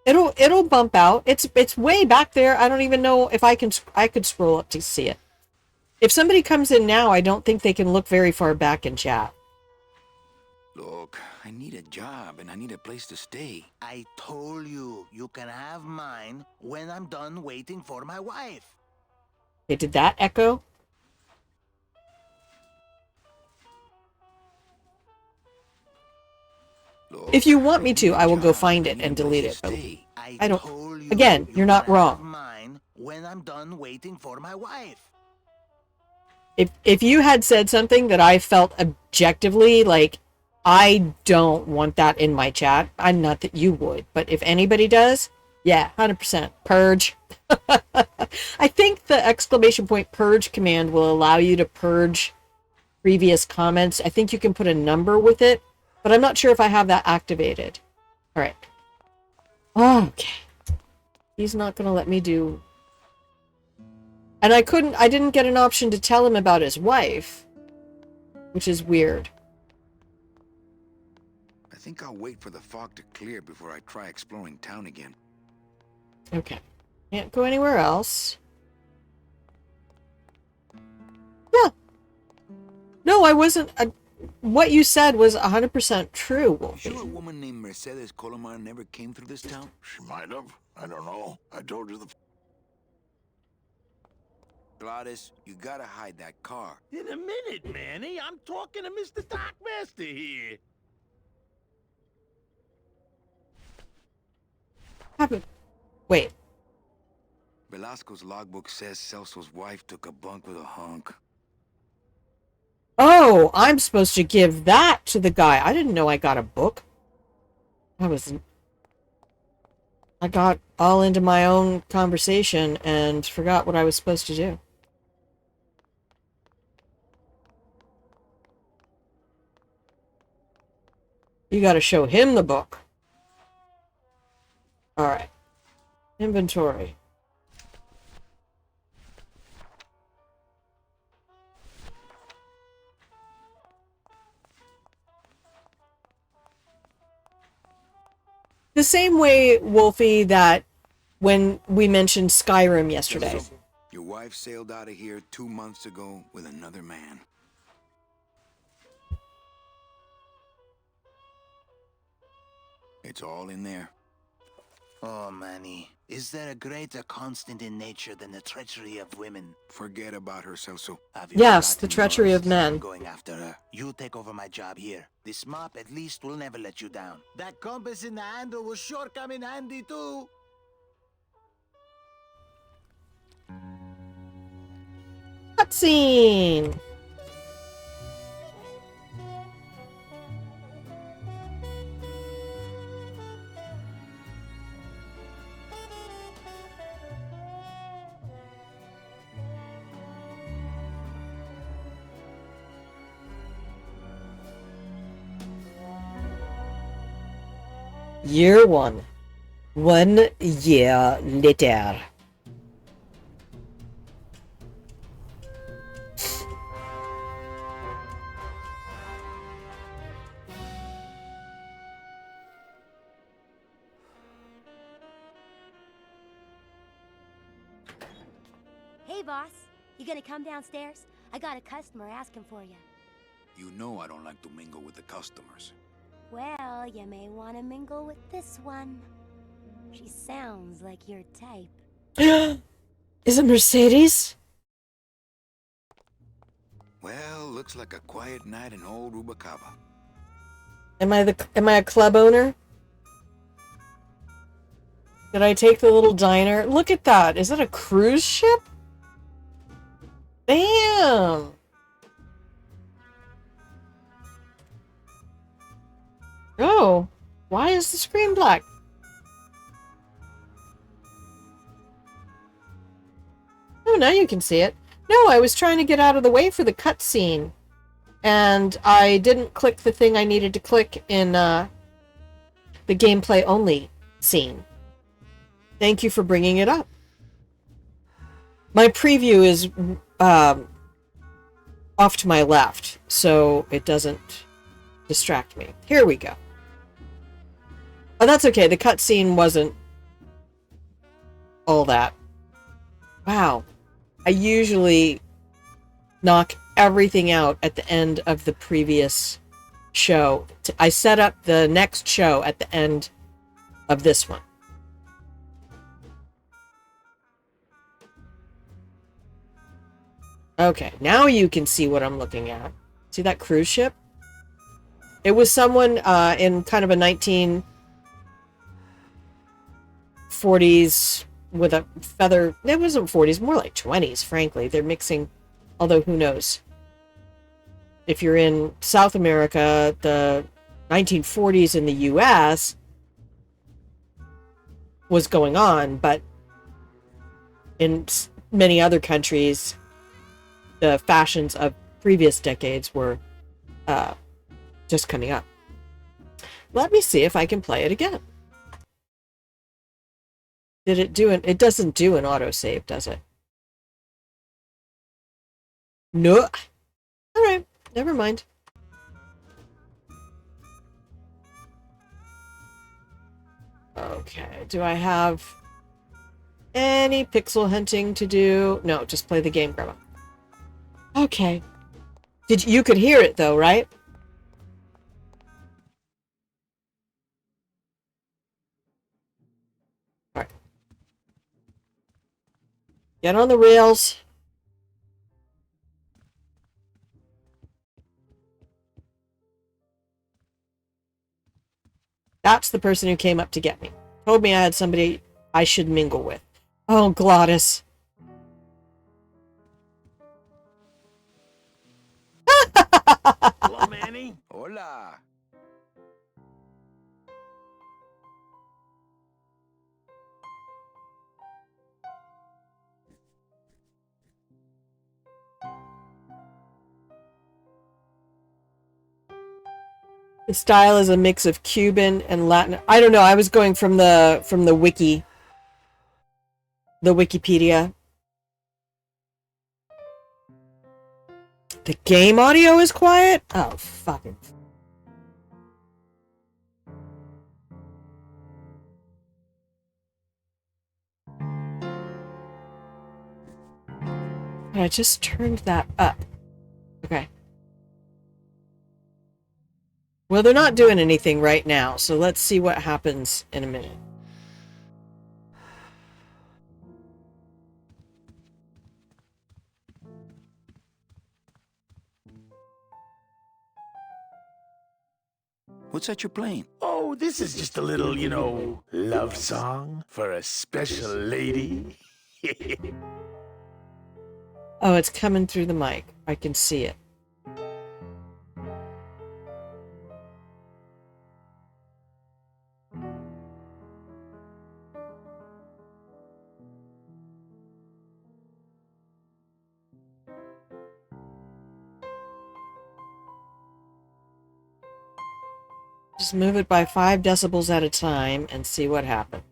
It'll bump out. It's way back there. I don't even know if I could scroll up to see it. If somebody comes in now, I don't think they can look very far back in chat. Look, I need a job and I need a place to stay. I told you, you can have mine when I'm done waiting for my wife. Okay, did that echo? Look, If you want me need to, a I will go job find and it I and need a delete place it. to stay. I don't. Told you, Again, you're not can wrong. have mine when I'm done waiting for my wife. If you had said something that I felt objectively like, I don't want that in my chat, I'm not that you would, but if anybody does, yeah, 100%. Purge. I think the exclamation point purge command will allow you to purge previous comments. I think you can put a number with it, but I'm not sure if I have that activated. All right. Okay. He's not going to let me do... And I didn't get an option to tell him about his wife, which is weird. I think I'll wait for the fog to clear before I try exploring town again. Okay. Can't go anywhere else. Yeah. No, I wasn't... what you said was 100% true, Wolfie. Sure a woman named Mercedes Colomar never came through this town? She might have. I don't know. I told you the... Gladys, you gotta hide that car. In a minute, Manny. I'm talking to Mr. Dockmaster here. Wait. Velasco's logbook says Celso's wife took a bunk with a hunk. Oh, I'm supposed to give that to the guy. I didn't know I got a book. I got all into my own conversation and forgot what I was supposed to do. You gotta show him the book. Alright. Inventory. The same way, Wolfie, that when we mentioned Skyrim yesterday. Your wife sailed out of here 2 months ago with another man. It's all in there. Oh, Manny, is there a greater constant in nature than the treachery of women? Forget about her, Celso. Have you Yes, the forgotten treachery yours? of men. I'm going after her. You take over my job here. This mop at least will never let you down. That compass in the handle will sure come in handy too. Cutscene! Year 1. 1 year later. Hey, boss. You gonna come downstairs? I got a customer asking for you. You know I don't like to mingle with the customers. Well, you may want to mingle with this one. She sounds like your type. Is it Mercedes? Well, looks like a quiet night in old Rubacaba. Am I a club owner? Did I take the little diner? Look at that. Is that a cruise ship? Bam! Oh, why is the screen black? Oh, now you can see it. No, I was trying to get out of the way for the cutscene. And I didn't click the thing I needed to click in the gameplay only scene. Thank you for bringing it up. My preview is off to my left, so it doesn't distract me. Here we go. Oh, that's okay. The cutscene wasn't all that. Wow. I usually knock everything out at the end of the previous show. I set up the next show at the end of this one. Okay, now you can see what I'm looking at. See that cruise ship? It was someone in kind of a 1940s with a feather. It wasn't 40s, more like 20s, frankly. They're mixing, although who knows. If you're in South America, the 1940s in the US was going on, but in many other countries, the fashions of previous decades were just coming up. Let me see if I can play it again. Did it do it? It doesn't do an autosave, does it? No. All right, never mind. Okay, do I have any pixel hunting to do? No, just play the game, Grandma. Okay. You could hear it though, right? All right. Get on the rails. That's the person who came up to get me. Told me I had somebody I should mingle with. Oh, Glottis. Hello, Manny. Hola. The style is a mix of Cuban and Latin. I don't know. I was going from the wiki, the Wikipedia. The game audio is quiet? Oh, fucking. I just turned that up. Okay. Well, they're not doing anything right now, so let's see what happens in a minute. What's that you're playing? Oh, this is just a little, you know, love song for a special lady. Oh, it's coming through the mic. I can see it. Just move it by 5 decibels at a time and see what happens.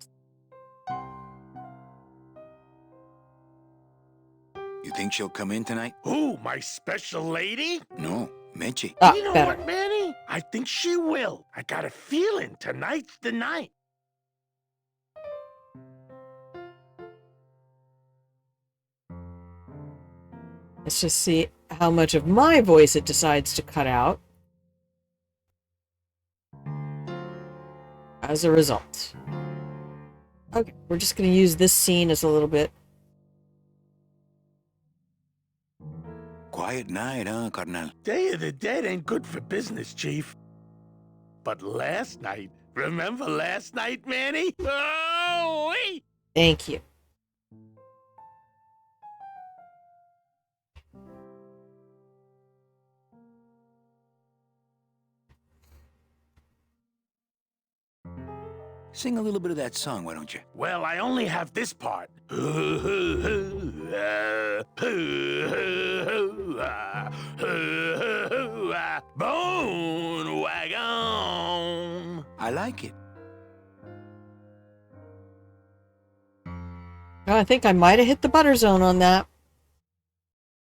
You think she'll come in tonight? Who, my special lady? No, Meche. Ah, You know better. what, Manny? I think she will. I got a feeling tonight's the night. Let's just see how much of my voice it decides to cut out as a result. Okay, we're just going to use this scene as a little bit. Quiet night, huh, carnal? Day of the Dead ain't good for business, Chief. But last night, remember last night, Manny? Oh, wait! Thank you. Sing a little bit of that song, why don't you? Well, I only have this part. Bone wagon. I like it. Oh, I think I might have hit the butter zone on that.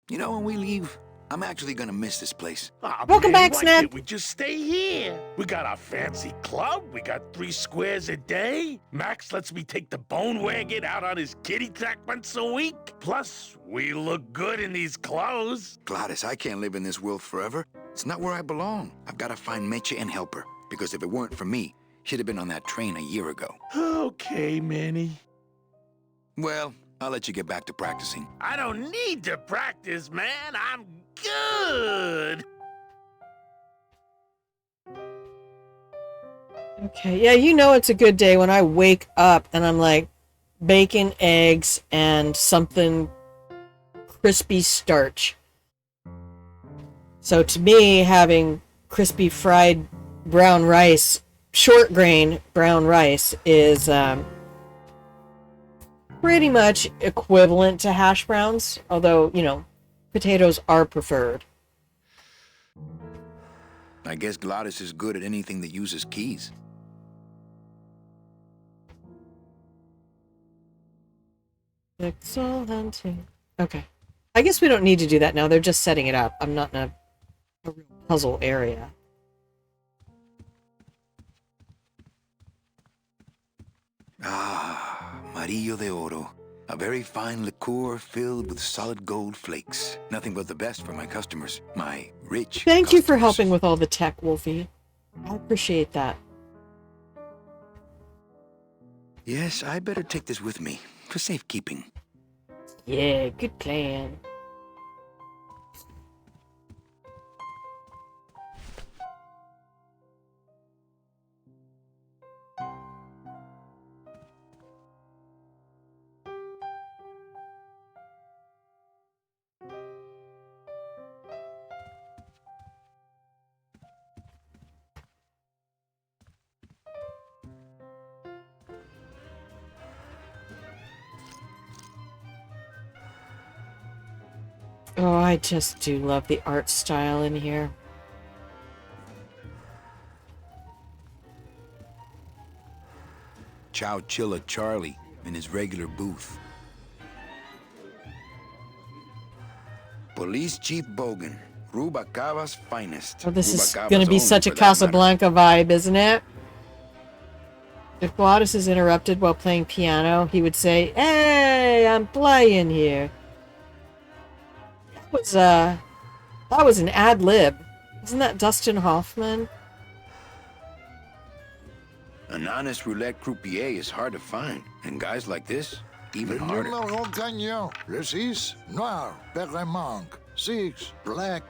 You know, when we leave, I'm actually gonna miss this place. Aw, Welcome man, back, why Snap. can't we just stay here? We got our fancy club. We got 3 squares a day. Max lets me take the bone wagon out on his kitty track once a week. Plus, we look good in these clothes. Gladys, I can't live in this world forever. It's not where I belong. I've gotta find Meche and help her. Because if it weren't for me, she'd have been on that train a year ago. Okay, Manny. Well, I'll let you get back to practicing. I don't need to practice, man. I'm good. Okay, yeah, you know it's a good day when I wake up and I'm like, bacon, eggs, and something crispy starch. So to me, having crispy fried brown rice, short grain brown rice, is pretty much equivalent to hash browns, although, you know, potatoes are preferred. I guess Gladys is good at anything that uses keys. Pixel hunting. Okay. I guess we don't need to do that now. They're just setting it up. I'm not in a real puzzle area. Ah, Marillo de Oro. A very fine liqueur filled with solid gold flakes. Nothing but the best for my customers. My rich Thank you for customers. helping with all the tech, Wolfie. I appreciate that. Yes, I better take this with me for safekeeping. Yeah, good plan. Oh, I just do love the art style in here. Chow Chilla Charlie in his regular booth. Police Chief Bogan, Rubacava's finest. Oh, this is Rubacava's going to be only, such a for that matter. Casablanca vibe, isn't it? If Glottis is interrupted while playing piano, he would say, "Hey, I'm playing here." That was an ad lib. Isn't that Dustin Hoffman? An honest roulette croupier is hard to find, and guys like this, even Le harder. numéro gagnant, le 6, noir, père manque. 6, black.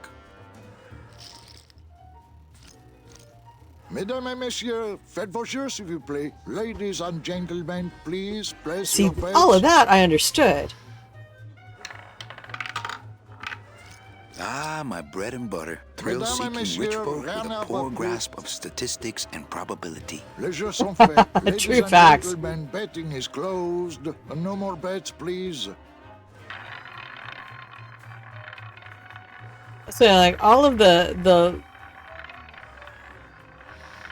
Mesdames et messieurs, faites vos jeux, s'il vous plaît. Ladies and gentlemen, please place See, your bets. all of that I understood. Ah, my bread and butter. Mesdames et Thrill-seeking messieurs, rich folk with rien a à poor voir. grasp of statistics and probability. Les jeux sont faits. Ladies True and facts. gentlemen, betting is closed. No more bets, please. So like all of the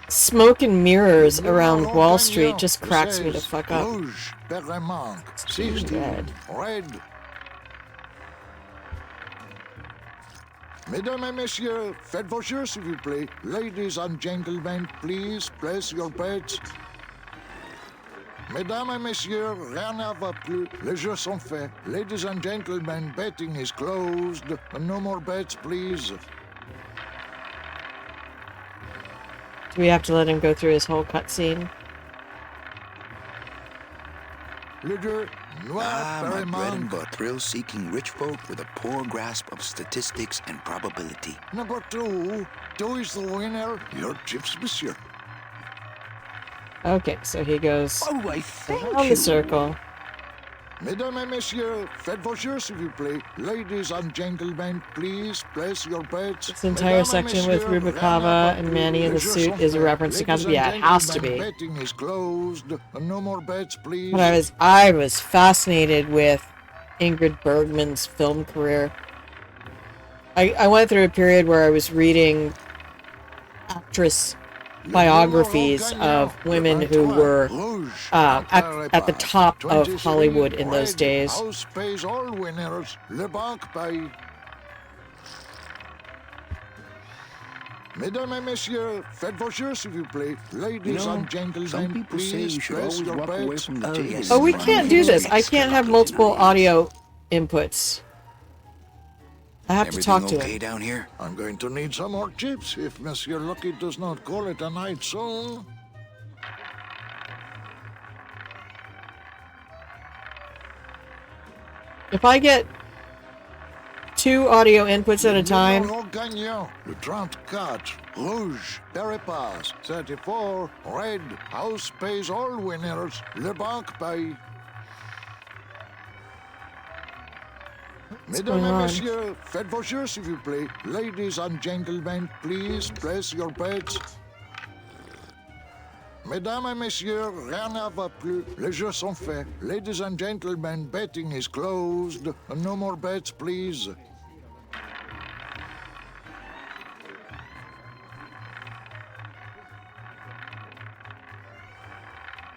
smoke and mirrors around Wall Street just cracks me the fuck up. Rouge, père manque. It's 16, red. red. Mesdames et messieurs, faites vos jeux, s'il vous plaît. Ladies and gentlemen, please place your bets. Mesdames et messieurs, rien ne va plus. Les jeux sont faits. Ladies and gentlemen, betting is closed. No more bets, please. Do we have to let him go through his whole cutscene? Le deux, noir, Ah, my père bread and manque. butter. Thrill-seeking rich folk with a poor grasp of statistics and probability. Number 2, 2 is the winner. Your chips, monsieur. Okay, so he goes Oh, I thank around you. the circle. Mesdames et messieurs, faites vos jeux, s'il vous plaît. Ladies and gentlemen, please place your bets. This entire Mesdames et section with messieurs, Rubicava rien à and plus. Manny in the Les jeux suit sont is a faits. reference to Ladies Casablanca. Yeah, and it has to gentlemen, be. betting is closed. No more bets, please. But I was fascinated with Ingrid Bergman's film career. I went through a period where I was reading actress biographies of women who were at the top of Hollywood in those days. House pays all winners. Le banque paye. Mesdames et messieurs, faites vos jeux, s'il vous plaît. Ladies and gentlemen, some people say please you should place always your walk away bets. from the Oh, table. yes. Oh, we in front can't of do the this. I streets. can't have multiple audio inputs. I have to Everything talk to okay him. down here? I'm going to need some more chips if Monsieur Lucky does not call it a night soon. If I get 2 audio inputs at a time, Numéro gagnant, le 34, rouge, Peripass, 34, red, house pays all winners, le banque paye. Mesdames going et on? messieurs, faites vos jeux, s'il vous plaît. Ladies and gentlemen, please place your bets. Mesdames et messieurs, rien ne va plus. Les jeux sont faits. Ladies and gentlemen, betting is closed. No more bets, please.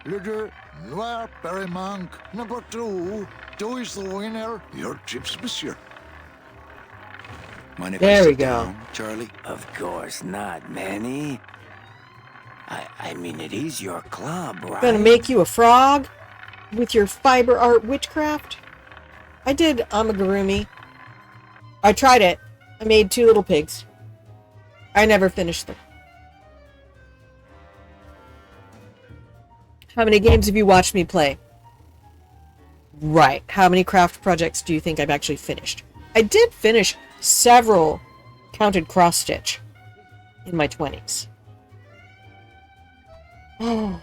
Le 2, noir, père manque. Number 2, 2 is the winner. Your chips, monsieur. Mind if There I we sit go. down, Charlie? Of course not, Manny. I mean, it is your club, right? gonna make you a frog with your fiber art witchcraft. I did amigurumi. I tried it. I made 2 little pigs. I never finished them. How many games have you watched me play? Right. How many craft projects do you think I've actually finished? I did finish several counted cross-stitch in my 20s. Oh.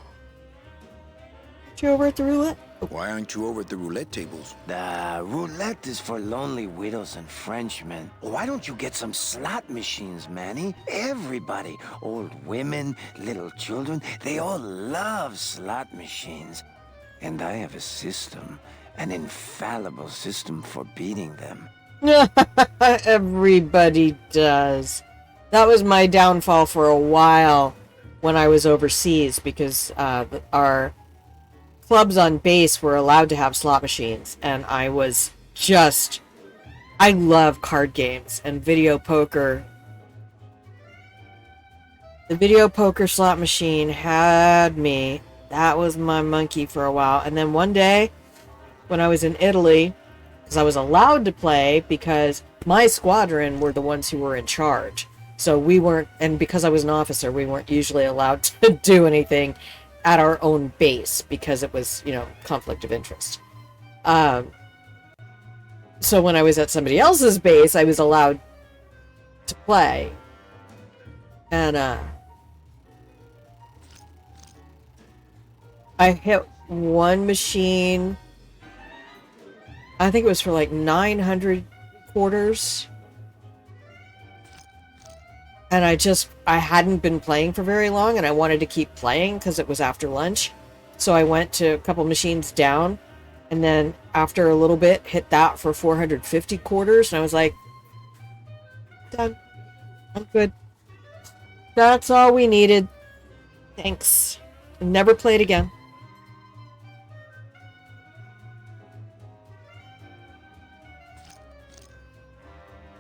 Aren't you over at the roulette? Why aren't you over at the roulette tables? The roulette is for lonely widows and Frenchmen. Why don't you get some slot machines, Manny? Everybody, old women, little children, they all love slot machines. And I have a system, an infallible system for beating them. Everybody does. That was my downfall for a while when I was overseas, because our clubs on base were allowed to have slot machines, and I love card games and video poker. The video poker slot machine had me. That was my monkey for a while. And then one day, when I was in Italy, because I was allowed to play because my squadron were the ones who were in charge. So we weren't, and because I was an officer, we weren't usually allowed to do anything at our own base because it was, conflict of interest. So when I was at somebody else's base, I was allowed to play. And I hit one machine, I think it was for like 900 quarters. And I hadn't been playing for very long, and I wanted to keep playing because it was after lunch. So I went to a couple machines down, and then after a little bit, hit that for 450 quarters, and I was like, done. I'm good. That's all we needed. Thanks. Never played again.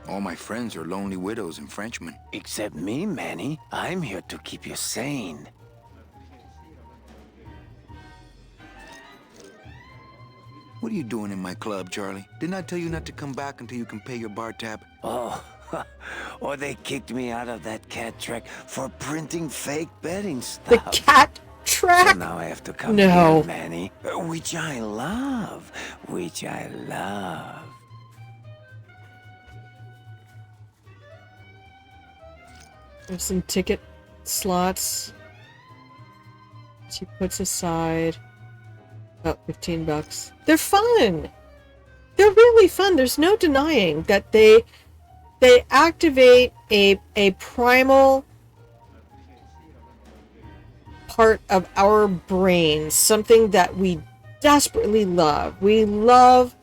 All my friends are lonely widows and Frenchmen. Except me, Manny. I'm here to keep you sane. What are you doing in my club, Charlie? Didn't I tell you not to come back until you can pay your bar tab? Oh, or they kicked me out of that cat track for printing fake betting stuff. The cat track? So now I have to come No. here, Manny. Which I love. Which I love. There's some ticket slots she puts aside. About $15. They're fun! They're really fun. There's no denying that they activate a primal part of our brains, something that we desperately love. We love,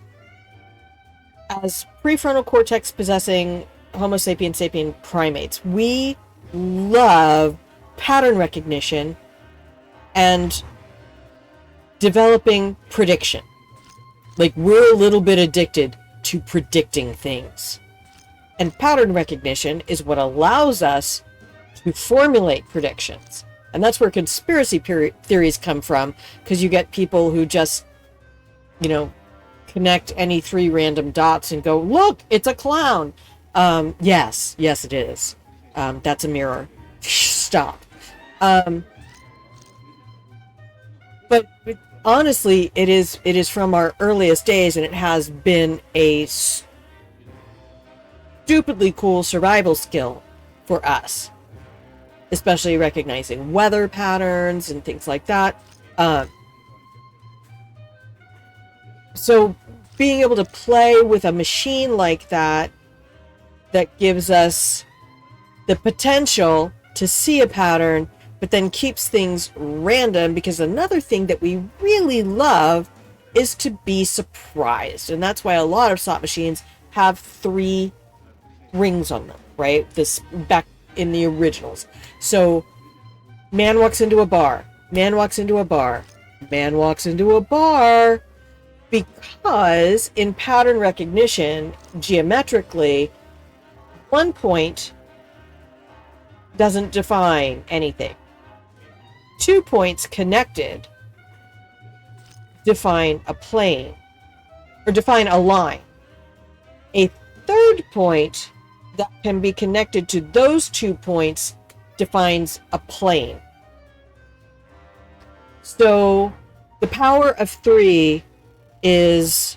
as prefrontal cortex possessing Homo sapien sapien primates, we love pattern recognition and developing prediction. Like, we're a little bit addicted to predicting things. And pattern recognition is what allows us to formulate predictions. And that's where conspiracy theories come from, because you get people who just, connect any 3 random dots and go, look, it's a clown. Yes, it is. That's a mirror. Stop. But honestly, it is from our earliest days, and it has been a stupidly cool survival skill for us, especially recognizing weather patterns and things like that. So being able to play with a machine like that gives us the potential to see a pattern, but then keeps things random, because another thing that we really love is to be surprised. And that's why a lot of slot machines have 3 rings on them, right? This back in the originals. So man walks into a bar, man walks into a bar, man walks into a bar, because in pattern recognition, geometrically, 1 point doesn't define anything. 2 points connected define a plane, or define a line. A 3rd point that can be connected to those 2 points defines a plane. So the power of 3 is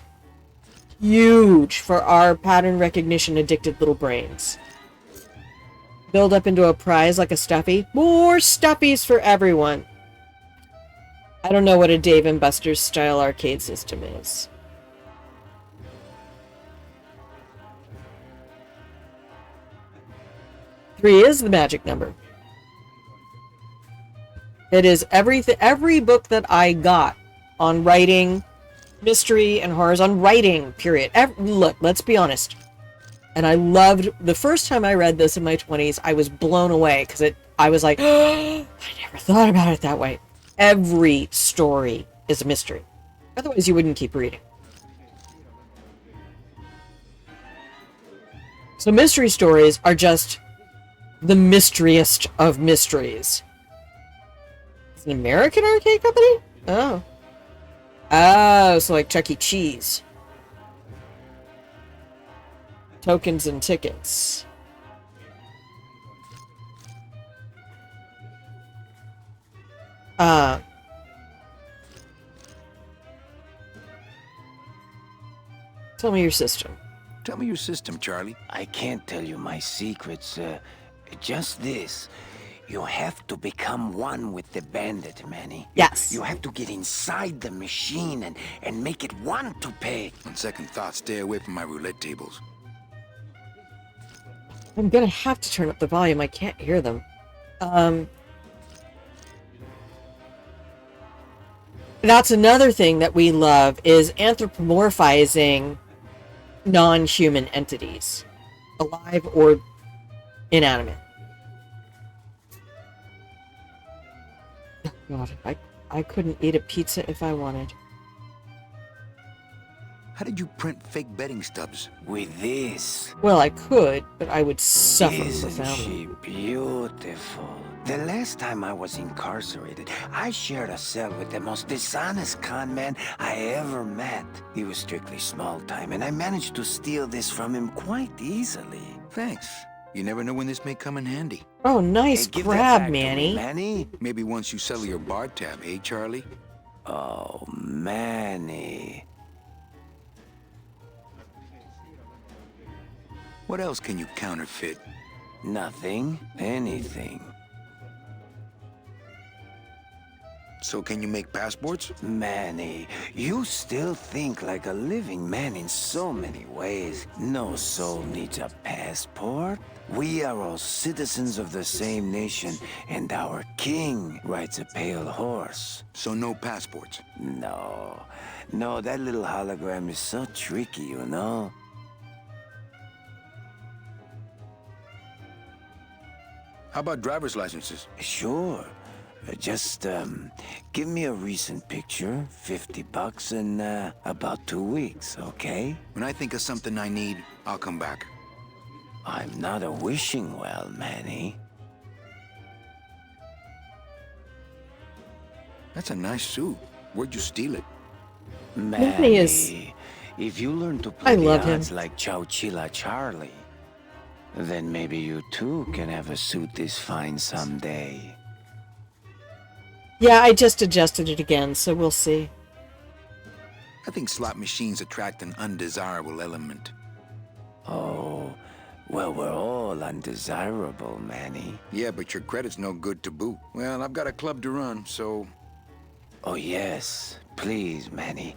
huge for our pattern recognition addicted little brains. Build up into a prize like a stuffy. More stuffies for everyone. I don't know what a Dave and Buster's style arcade system is. Three is the magic number. It is every book that I got on writing, mystery and horrors, on writing, period. Look, let's be honest. And I loved the first time I read this in my 20s, I was blown away because I was like, oh, I never thought about it that way. Every story is a mystery. Otherwise, you wouldn't keep reading. So mystery stories are just the mysteryest of mysteries. It's an American arcade company? Oh. Oh, so like Chuck E. Cheese. Tokens and tickets. Tell me your system. Tell me your system, Charlie. I can't tell you my secrets. Just this. You have to become one with the bandit, Manny. Yes. You have to get inside the machine and make it want to pay. On second thought, stay away from my roulette tables. I'm gonna have to turn up the volume. I can't hear them. That's another thing that we love is anthropomorphizing non-human entities, alive or inanimate. Oh God, I couldn't eat a pizza if I wanted. How did you print fake betting stubs? With this. Well, I could, but I would suffer Isn't profoundly. she beautiful? The last time I was incarcerated, I shared a cell with the most dishonest con man I ever met. He was strictly small time, and I managed to steal this from him quite easily. Thanks. You never know when this may come in handy. Oh, nice Hey, give that grab, back to me, Manny. Manny. Maybe once you settle your bar tab, eh, Charlie? Oh, Manny. What else can you counterfeit? Nothing. Anything. So can you make passports? Manny, you still think like a living man in so many ways. No soul needs a passport. We are all citizens of the same nation, and our king rides a pale horse. So no passports. No, that little hologram is so tricky, you know? How about driver's licenses? Sure. Just, give me a recent picture, $50 in, about 2 weeks, okay? When I think of something I need, I'll come back. I'm not a wishing well, Manny. That's a nice suit. Where'd you steal it? Manny, is- if you learn to play I the love him. odds like Chowchilla Charlie, then maybe you too can have a suit this fine someday. Yeah, I just adjusted it again, so we'll see. I think slot machines attract an undesirable element. Oh, well, we're all undesirable, Manny. Yeah, but your credit's no good to boot. Well, I've got a club to run, so... Oh, yes. Please, Manny.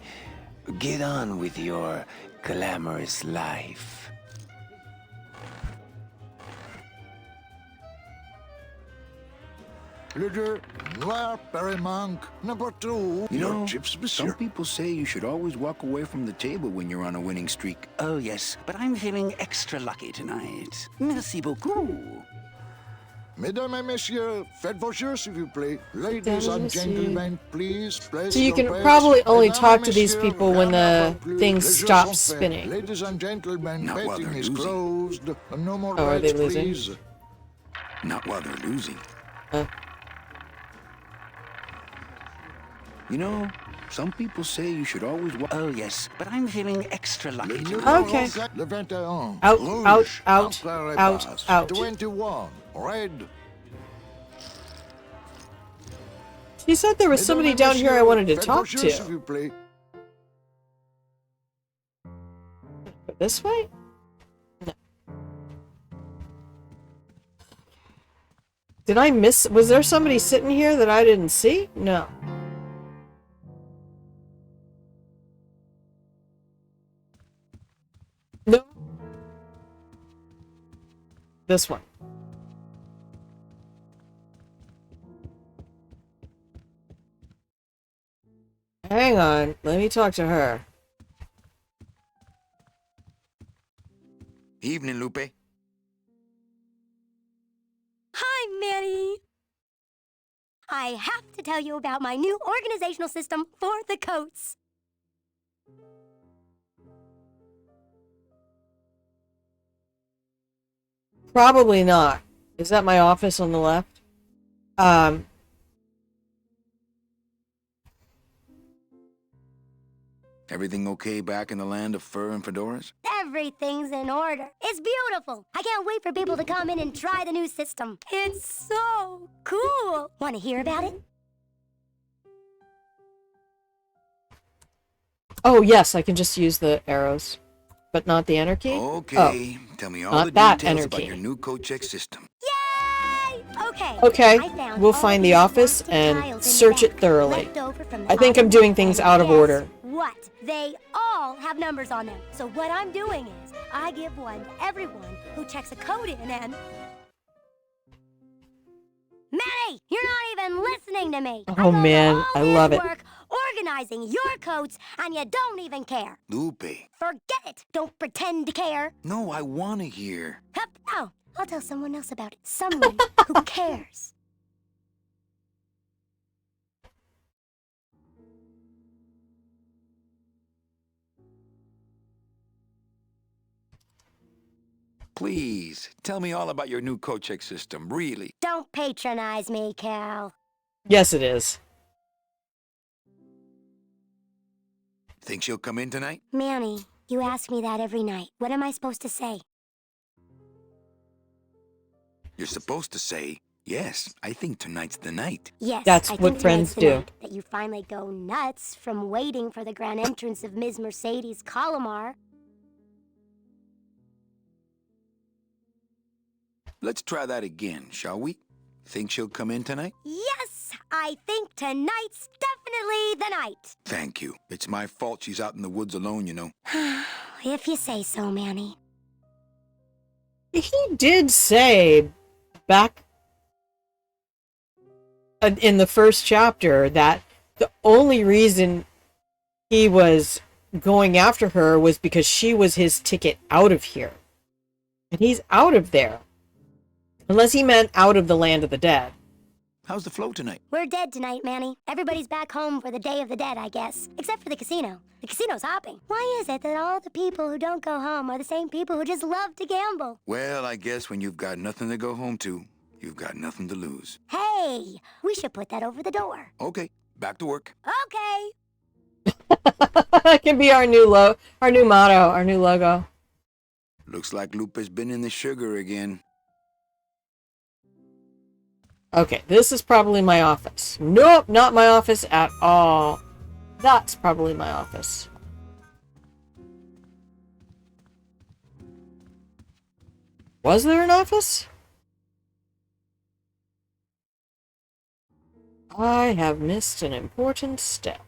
Get on with your glamorous life. Leader, Noir Perrimanque, number 2. You Your know, chips, some monsieur. people say you should always walk away from the table when you're on a winning streak. Oh, yes, but I'm feeling extra lucky tonight. Merci beaucoup. Mesdames et messieurs, faites vos jeux, s'il vous plaît. Ladies Mesdames et and messieurs. gentlemen, please place So you your can bets. probably only Mesdames talk et to these messieurs, people when rien the à plus. thing Les jeux stops sont faits. spinning. Ladies and gentlemen, Not while betting they're is losing. closed. No more Oh, are they bets, losing? please. Not while they're losing. Uh. You know, some people say you should always walk... Oh, yes, but I'm feeling extra lucky Le tonight. numéro Okay. 4, le 21. Out, Rouge, out, out, entre les out, passes. out. 21, red. She said there was somebody down here I wanted to Faites talk vos jeux, s'il to. vous plaît. This way? No. Did I miss? Was there somebody sitting here that I didn't see? No. No. This one. Hang on. Let me talk to her. Evening, Lupe. Hi, Manny. I have to tell you about my new organizational system for the coats. Probably not. Is that my office on the left? Everything okay back in the land of fur and fedoras? Everything's in order. It's beautiful. I can't wait for people to come in and try the new system. It's so cool. Want to hear about it? Oh, yes, I can just use the arrows, but not the enter key. Okay, tell me all not the that details enter about key. your new code check system. Yay! Okay. Okay, I found we'll all find the these office plastic and tiles in the search it back, thoroughly. left over from the I think I'm autumn, doing things and out of guess order. What? They all have numbers on them. So what I'm doing is I give one to everyone who checks a code in and... Manny, you're not even listening to me. Oh, man, I love it. Work organizing your codes, and you don't even care. Lupe. Forget it. Don't pretend to care. No, I want to hear. Hup. Oh, I'll tell someone else about it. Someone who cares. Please, tell me all about your new code check system, really. Don't patronize me, Cal. Yes, it is. Think she'll come in tonight? Manny, you ask me that every night. What am I supposed to say? You're supposed to say, yes, I think tonight's the night. Yes, That's I what think friends tonight's the do. night that you finally go nuts from waiting for the grand entrance of Ms. Mercedes Colomar. Let's try that again, shall we? Think she'll come in tonight? Yes, I think tonight's definitely the night. Thank you. It's my fault she's out in the woods alone, you know. If you say so, Manny. He did say back in the first chapter that the only reason he was going after her was because she was his ticket out of here. And he's out of there. Unless he meant out of the land of the dead. How's the flow tonight? We're dead tonight, Manny. Everybody's back home for the Day of the Dead, I guess. Except for the casino. The casino's hopping. Why is it that all the people who don't go home are the same people who just love to gamble? Well, I guess when you've got nothing to go home to, you've got nothing to lose. Hey, we should put that over the door. Okay, back to work. Okay. That can be our new motto, our new logo. Looks like Lupe's been in the sugar again. Okay, this is probably my office. Nope, not my office at all. That's probably my office. Was there an office? I have missed an important step.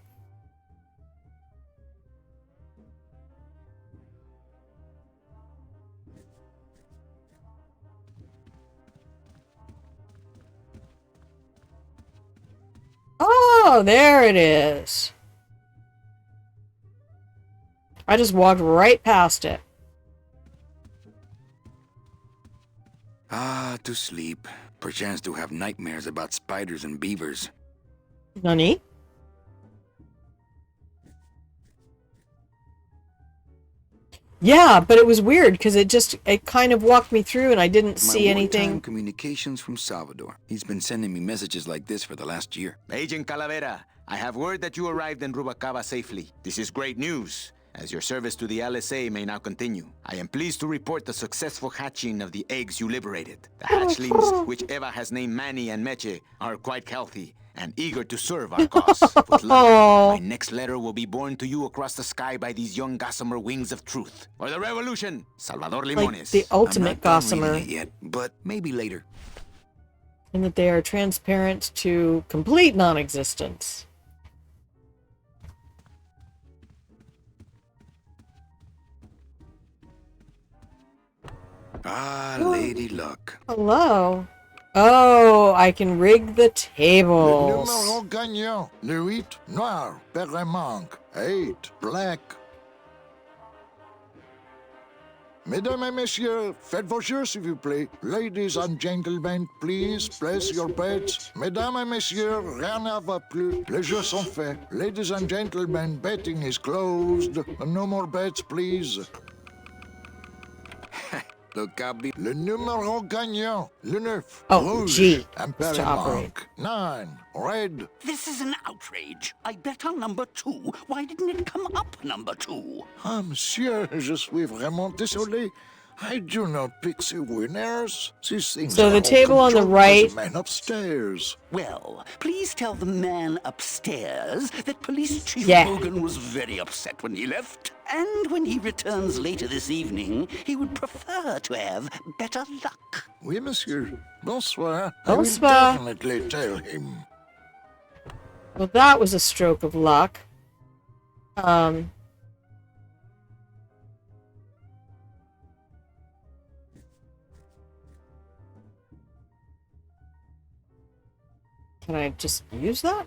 Oh, there it is. I just walked right past it. Ah, to sleep. Perchance to have nightmares about spiders and beavers. Nani? Yeah, but it was weird because it kind of walked me through and I didn't see anything. One-time communications from Salvador. He's been sending me messages like this for the last year. Agent Calavera, I have word that you arrived in Rubacava safely. This is great news, as your service to the LSA may now continue. I am pleased to report the successful hatching of the eggs you liberated. The hatchlings, which Eva has named Manny and Meche, are quite healthy and eager to serve our cause. With luck, my next letter will be borne to you across the sky by these young gossamer wings of truth. For the revolution, Salvador Limones. Like the ultimate I'm not done gossamer. reading it yet, but maybe later. And that they are transparent to complete non-existence. Ah, Lady Luck. Hello. Oh, I can rig the Le tables. numéro gagnant, le 8 noir, Perremanque, 8 black. Mesdames et messieurs, faites vos jeux s'il vous plaît. Ladies and gentlemen, please place your bets. Mesdames et messieurs, rien ne va plus. Les jeux sont faits. Ladies and gentlemen, betting is closed. No more bets, please. Look, I'll be... Le numéro gagnant, le 9. Oh, Rouge, G. Imperial It's to operate. Bank. 9. Red. This is an outrage. I bet on number 2. Why didn't it come up number 2? Ah, monsieur, je suis vraiment désolé. I do not pick the winners. These things So are the all table on the controlled by right- the man upstairs. Well, please tell the man upstairs that Police Chief Yeah. Logan was very upset when he left. And when he returns later this evening, he would prefer to have better luck. Oui, monsieur. Bonsoir. Bonsoir. I will definitely tell him. Well, that was a stroke of luck. Can I just use that?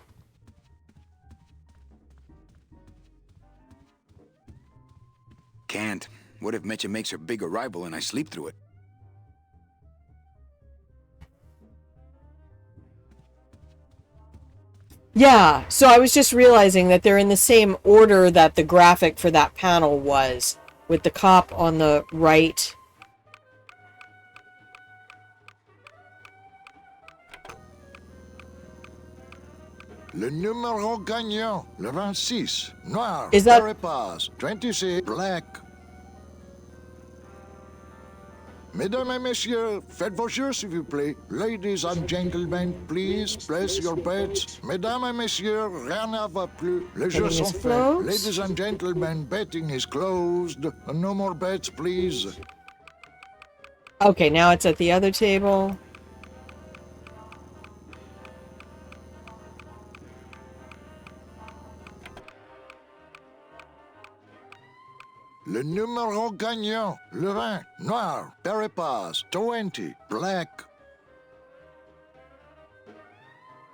Can't. What if Mecha makes her big arrival and I sleep through it? Yeah, so I was just realizing that they're in the same order that the graphic for that panel was, with the cop on the right. Le numéro gagnant, le 26. Noir. Is that- Pass. 26. Black. Mesdames et messieurs, faites vos jeux s'il vous plaît. Ladies and gentlemen, please place your bets. Mesdames et messieurs, rien ne va plus. Les jeux Betting is sont faits. closed. Ladies and gentlemen, betting is closed. No more bets, please. Okay, now it's at the other table. Le numéro gagnant, le 20. Noir. Pass. 20. Black.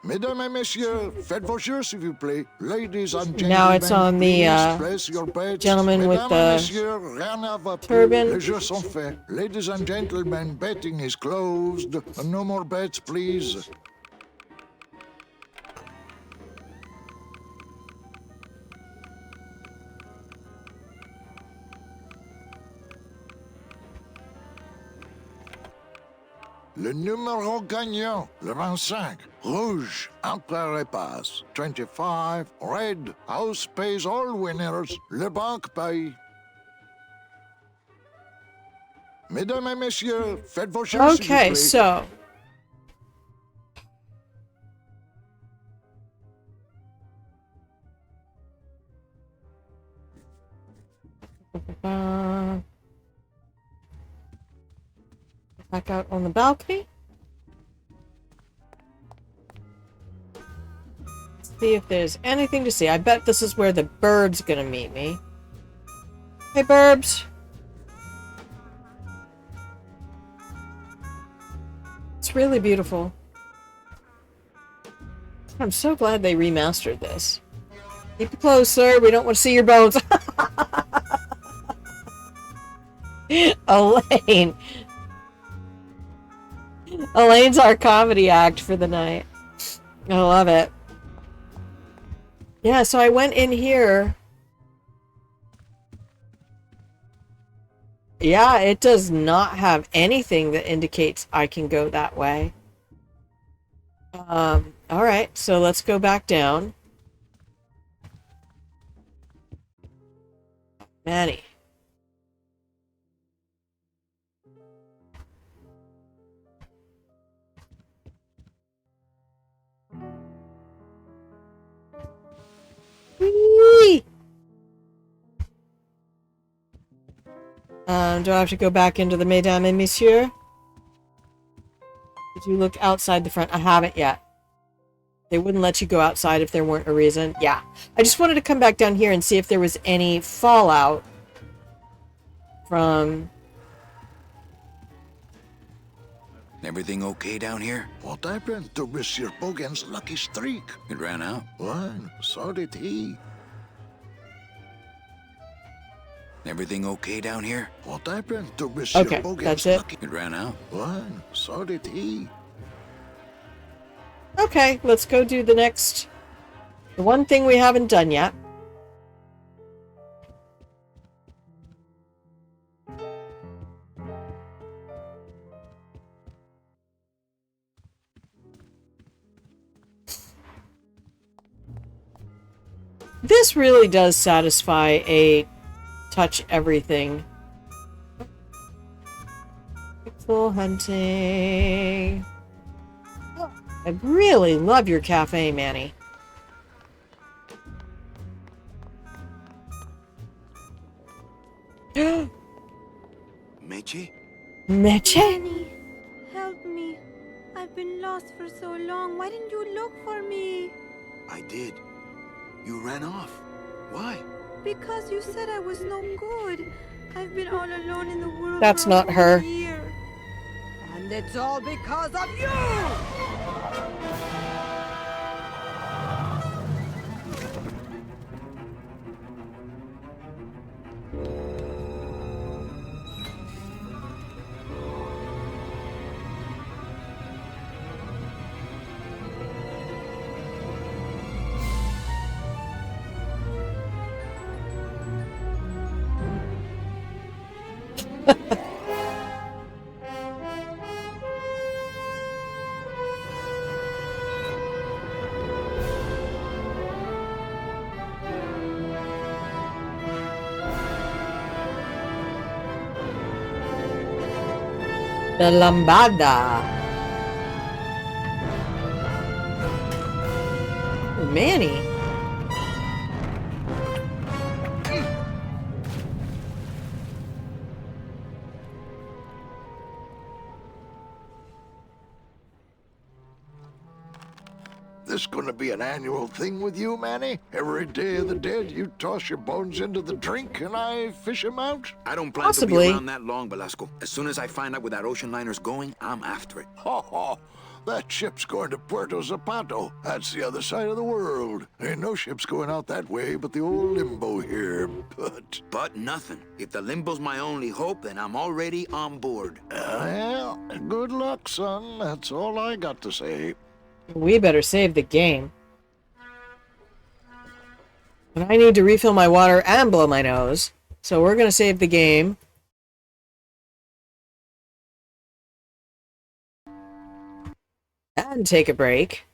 Mesdames et messieurs, faites vos jeux s'il vous plaît. Ladies and gentlemen, Now it's on the, please place your bets. gentleman with Mesdames the et messieurs, rien ne va plus. turban. Les jeux sont faits. Ladies and gentlemen, betting is closed. No more bets, please. Le numéro gagnant, le 25. Rouge, Emperor Pass. 25. Red, House pays all winners. Le banque paye. Mesdames et messieurs, faites vos jeux s'il vous Okay, plaît. so back out on the balcony. See if there's anything to see. I bet this is where the bird's gonna meet me. Hey, Burbs. It's really beautiful. I'm so glad they remastered this. Keep it close, sir. We don't want to see your bones. Elaine. Elaine's our comedy act for the night. I love it. Yeah, so I went in here. Yeah, it does not have anything that indicates I can go that way. Alright, so let's go back down. Manny. Whee! Do I have to go back into the Mesdames et Messieurs? Did you look outside the front? I haven't yet. They wouldn't let you go outside if there weren't a reason. Yeah. I just wanted to come back down here and see if there was any fallout from... Everything okay down here? What happened to Monsieur Bogan's lucky streak? It ran out. Well, so did he. Everything okay down here? What happened to Monsieur Okay, Bogan's that's it. lucky? It ran out. Well, so did he. Okay, let's go do the one thing we haven't done yet. This really does satisfy a touch everything. Pixel hunting. Oh, I really love your cafe, Manny. Meche? Meche? Annie, help me. I've been lost for so long. Why didn't you look for me? I did. You ran off. Why? Because you said I was no good. I've been all alone in the world That's for not a her. whole year. And it's all because of you! The Lambada. Oh, Manny. This gonna be an annual thing with you, Manny? Every Day of the Dead, you toss your bones into the drink and I fish 'em out? I don't plan to Possibly. be around that long, Velasco. As soon as I find out where that ocean liner's going, I'm after it. Ha ha! That ship's going to Puerto Zapato. That's the other side of the world. Ain't no ships going out that way but the old limbo here, but... But nothing. If the limbo's my only hope, then I'm already on board. Well, good luck, son. That's all I got to say. We better save the game. But I need to refill my water and blow my nose. So we're going to save the game. And take a break.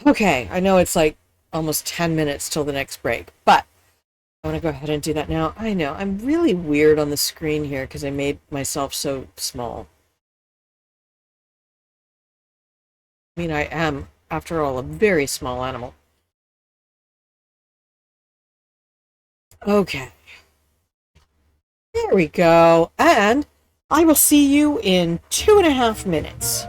Okay, I know it's like almost 10 minutes till the next break, but I want to go ahead and do that now. I know, I'm really weird on the screen here because I made myself so small. I mean, I am, after all, a very small animal. Okay. There we go. And I will see you in 2.5 minutes.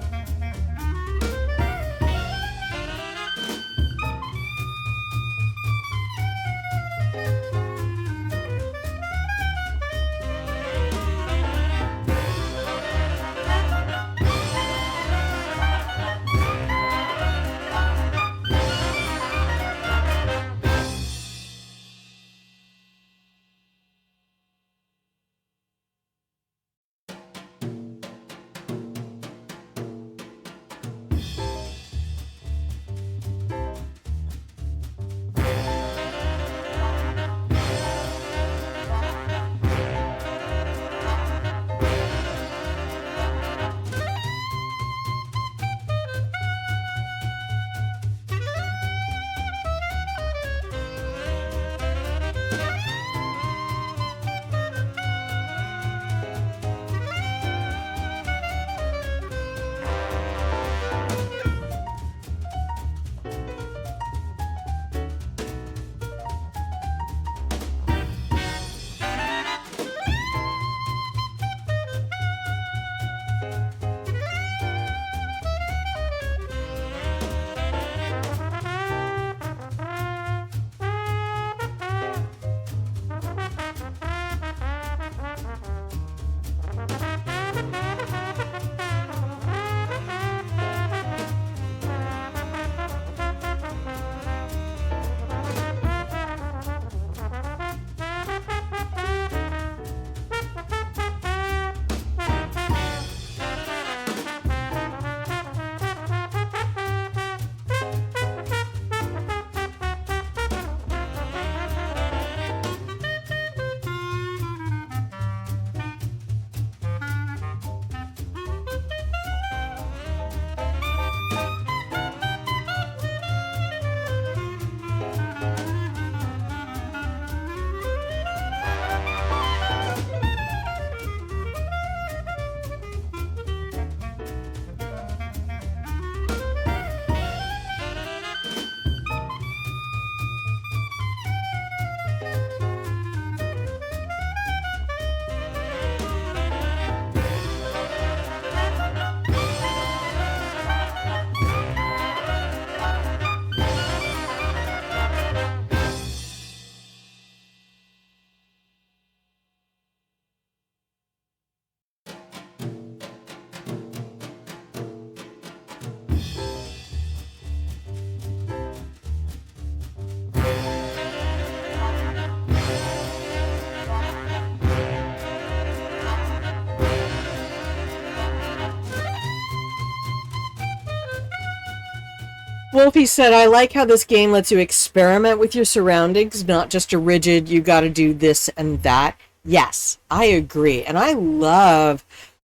Wolfie said, I like how this game lets you experiment with your surroundings, not just a rigid, you gotta do this and that. Yes, I agree. And I love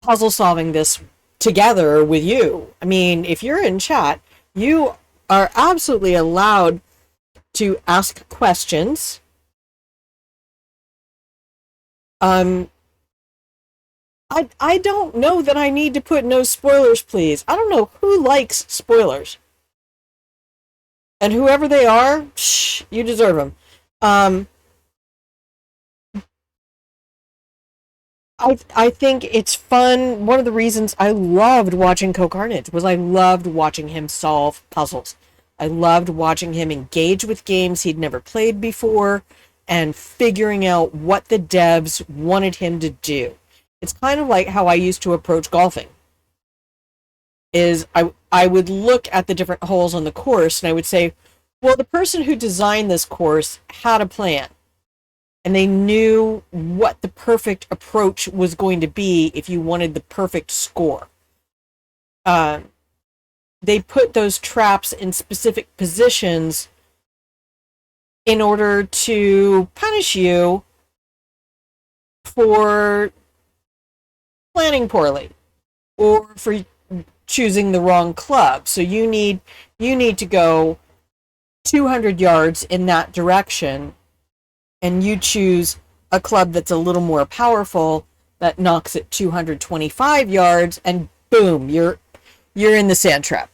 puzzle solving this together with you. I mean, if you're in chat, you are absolutely allowed to ask questions. I don't know that I need to put no spoilers, please. I don't know who likes spoilers. And whoever they are, shh, you deserve them. I think it's fun. One of the reasons I loved watching CohhCarnage was I loved watching him solve puzzles. I loved watching him engage with games he'd never played before and figuring out what the devs wanted him to do. It's kind of like how I used to approach golfing. I would look at the different holes on the course and I would say, well, the person who designed this course had a plan. And they knew what the perfect approach was going to be if you wanted the perfect score. They put those traps in specific positions in order to punish you for planning poorly or for choosing the wrong club. So you need to go 200 yards in that direction, and you choose a club that's a little more powerful that knocks it 225 yards, and boom, you're in the sand trap.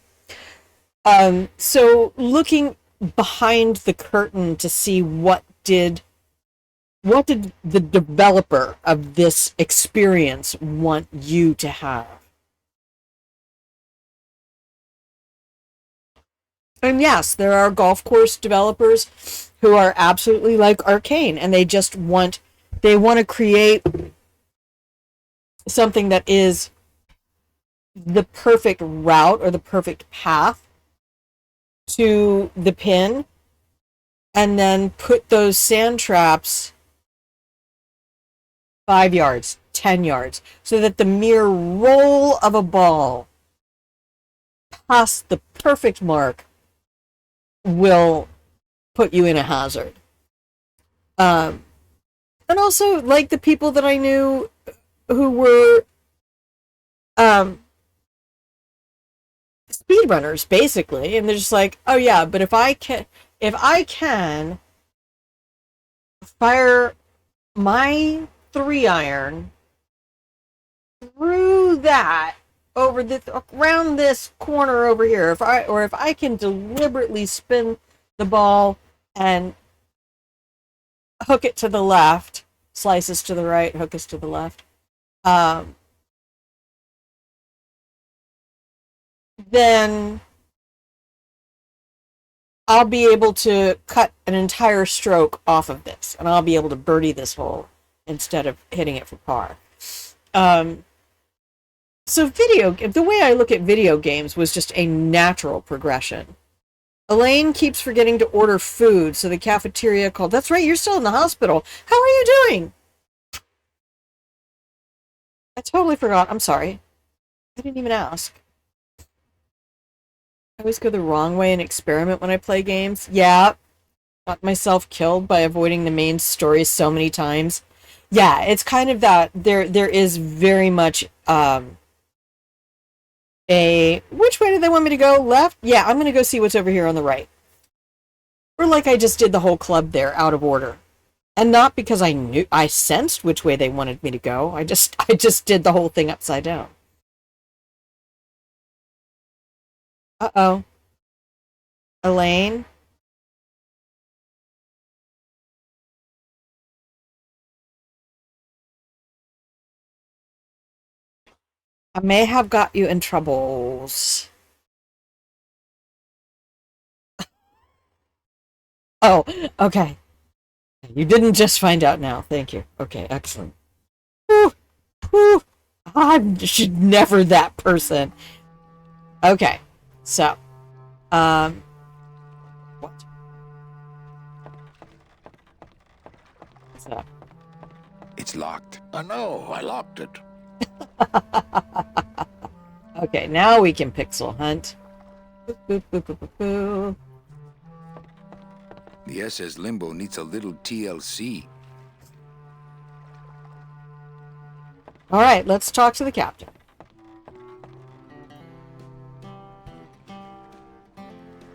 So looking behind the curtain to see what did the developer of this experience want you to have. And yes, there are golf course developers who are absolutely like Arcane, and they want to create something that is the perfect route or the perfect path to the pin, and then put those sand traps 5 yards, 10 yards, so that the mere roll of a ball past the perfect mark will put you in a hazard. And also, like the people that I knew who were speedrunners, basically, and they're just like, oh yeah, but if I can fire my 3-iron through that over this around this corner over here, if I can deliberately spin the ball and hook it to the left, slices to the right, hook us to the left, then I'll be able to cut an entire stroke off of this, and I'll be able to birdie this hole instead of hitting it for par. So the way I look at video games was just a natural progression. Elaine keeps forgetting to order food, so the cafeteria called. That's right, you're still in the hospital. How are you doing? I totally forgot. I'm sorry. I didn't even ask. I always go the wrong way and experiment when I play games. Yeah. Got myself killed by avoiding the main story so many times. Yeah, it's kind of that. There is very much which way do they want me to go? Left? Yeah, I'm going to go see what's over here on the right. Or like I just did the whole club there, out of order. And not because I sensed which way they wanted me to go. I just did the whole thing upside down. Uh-oh. Elaine? I may have got you in troubles. Oh, okay. You didn't just find out now. Thank you. Okay, excellent. Whew, whew. I should never that person. Okay, so, what? What's that? It's locked. I know, I locked it. Okay, now we can pixel hunt. Boop, boop, boop, boop, boop, boop. The SS Limbo needs a little TLC. All right, let's talk to the captain.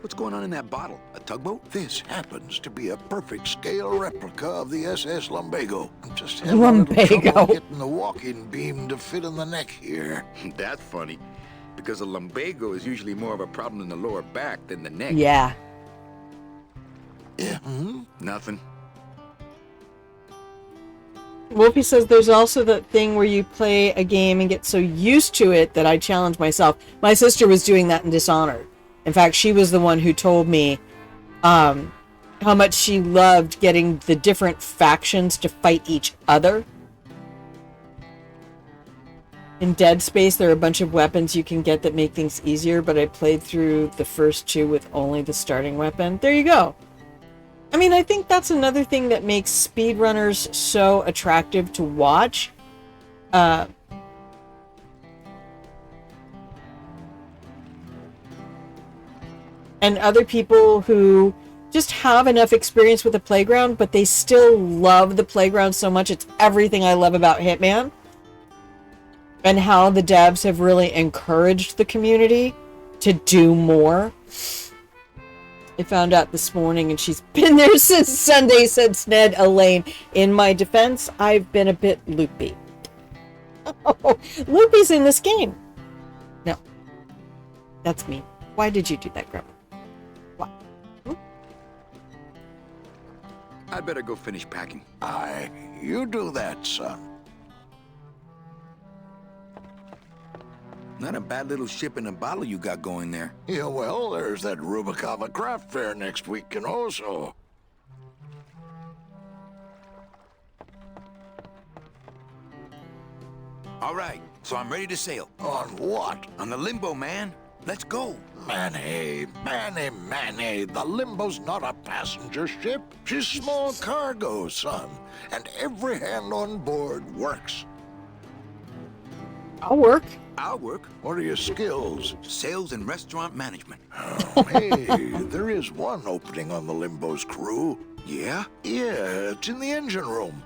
What's going on in that bottle? A tugboat? This happens to be a perfect scale replica of the SS Lumbago. I'm just having a little Lumbago. trouble getting the walking beam to fit in the neck here. That's funny, because a lumbago is usually more of a problem in the lower back than the neck. Yeah. Yeah, Nothing. Wolfie says there's also that thing where you play a game and get so used to it that I challenge myself. My sister was doing that in Dishonored. In fact, she was the one who told me how much she loved getting the different factions to fight each other. In Dead Space, there are a bunch of weapons you can get that make things easier, but I played through the first two with only the starting weapon. There you go. I mean, I think that's another thing that makes speedrunners so attractive to watch. And other people who just have enough experience with the playground, but they still love the playground so much. It's everything I love about Hitman. And how the devs have really encouraged the community to do more. I found out this morning, and she's been there since Sunday, said Ned Elaine. In my defense, I've been a bit loopy. Oh, loopy's in this game. No. That's me. Why did you do that, Grandma? Why? I'd better go finish packing. Aye, you do that, son. Not a bad little ship in a bottle you got going there. Yeah, well, there's that Rubikava craft fair next week, and also... All right, so I'm ready to sail. On what? On the Limbo, man. Let's go. Manny, the Limbo's not a passenger ship. She's small cargo, son. And every hand on board works. I'll work. I'll work. What are your skills? Sales and restaurant management. Oh, hey, there is one opening on the Limbo's crew. Yeah? Yeah, it's in the engine room.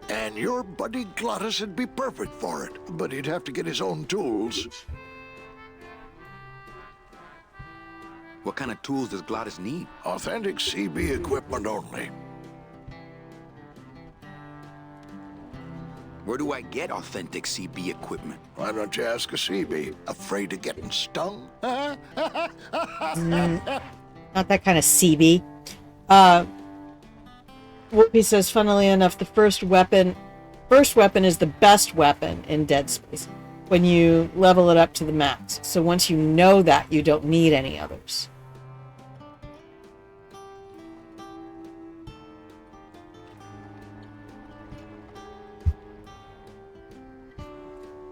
And your buddy Glottis would be perfect for it, but he'd have to get his own tools. What kind of tools does Glottis need? Authentic CB equipment only. Where do I get authentic CB equipment? Why don't you ask a CB? Afraid of getting stung? Not that kind of CB. Whoopi says, funnily enough, the first weapon is the best weapon in Dead Space when you level it up to the max. So once you know that, you don't need any others.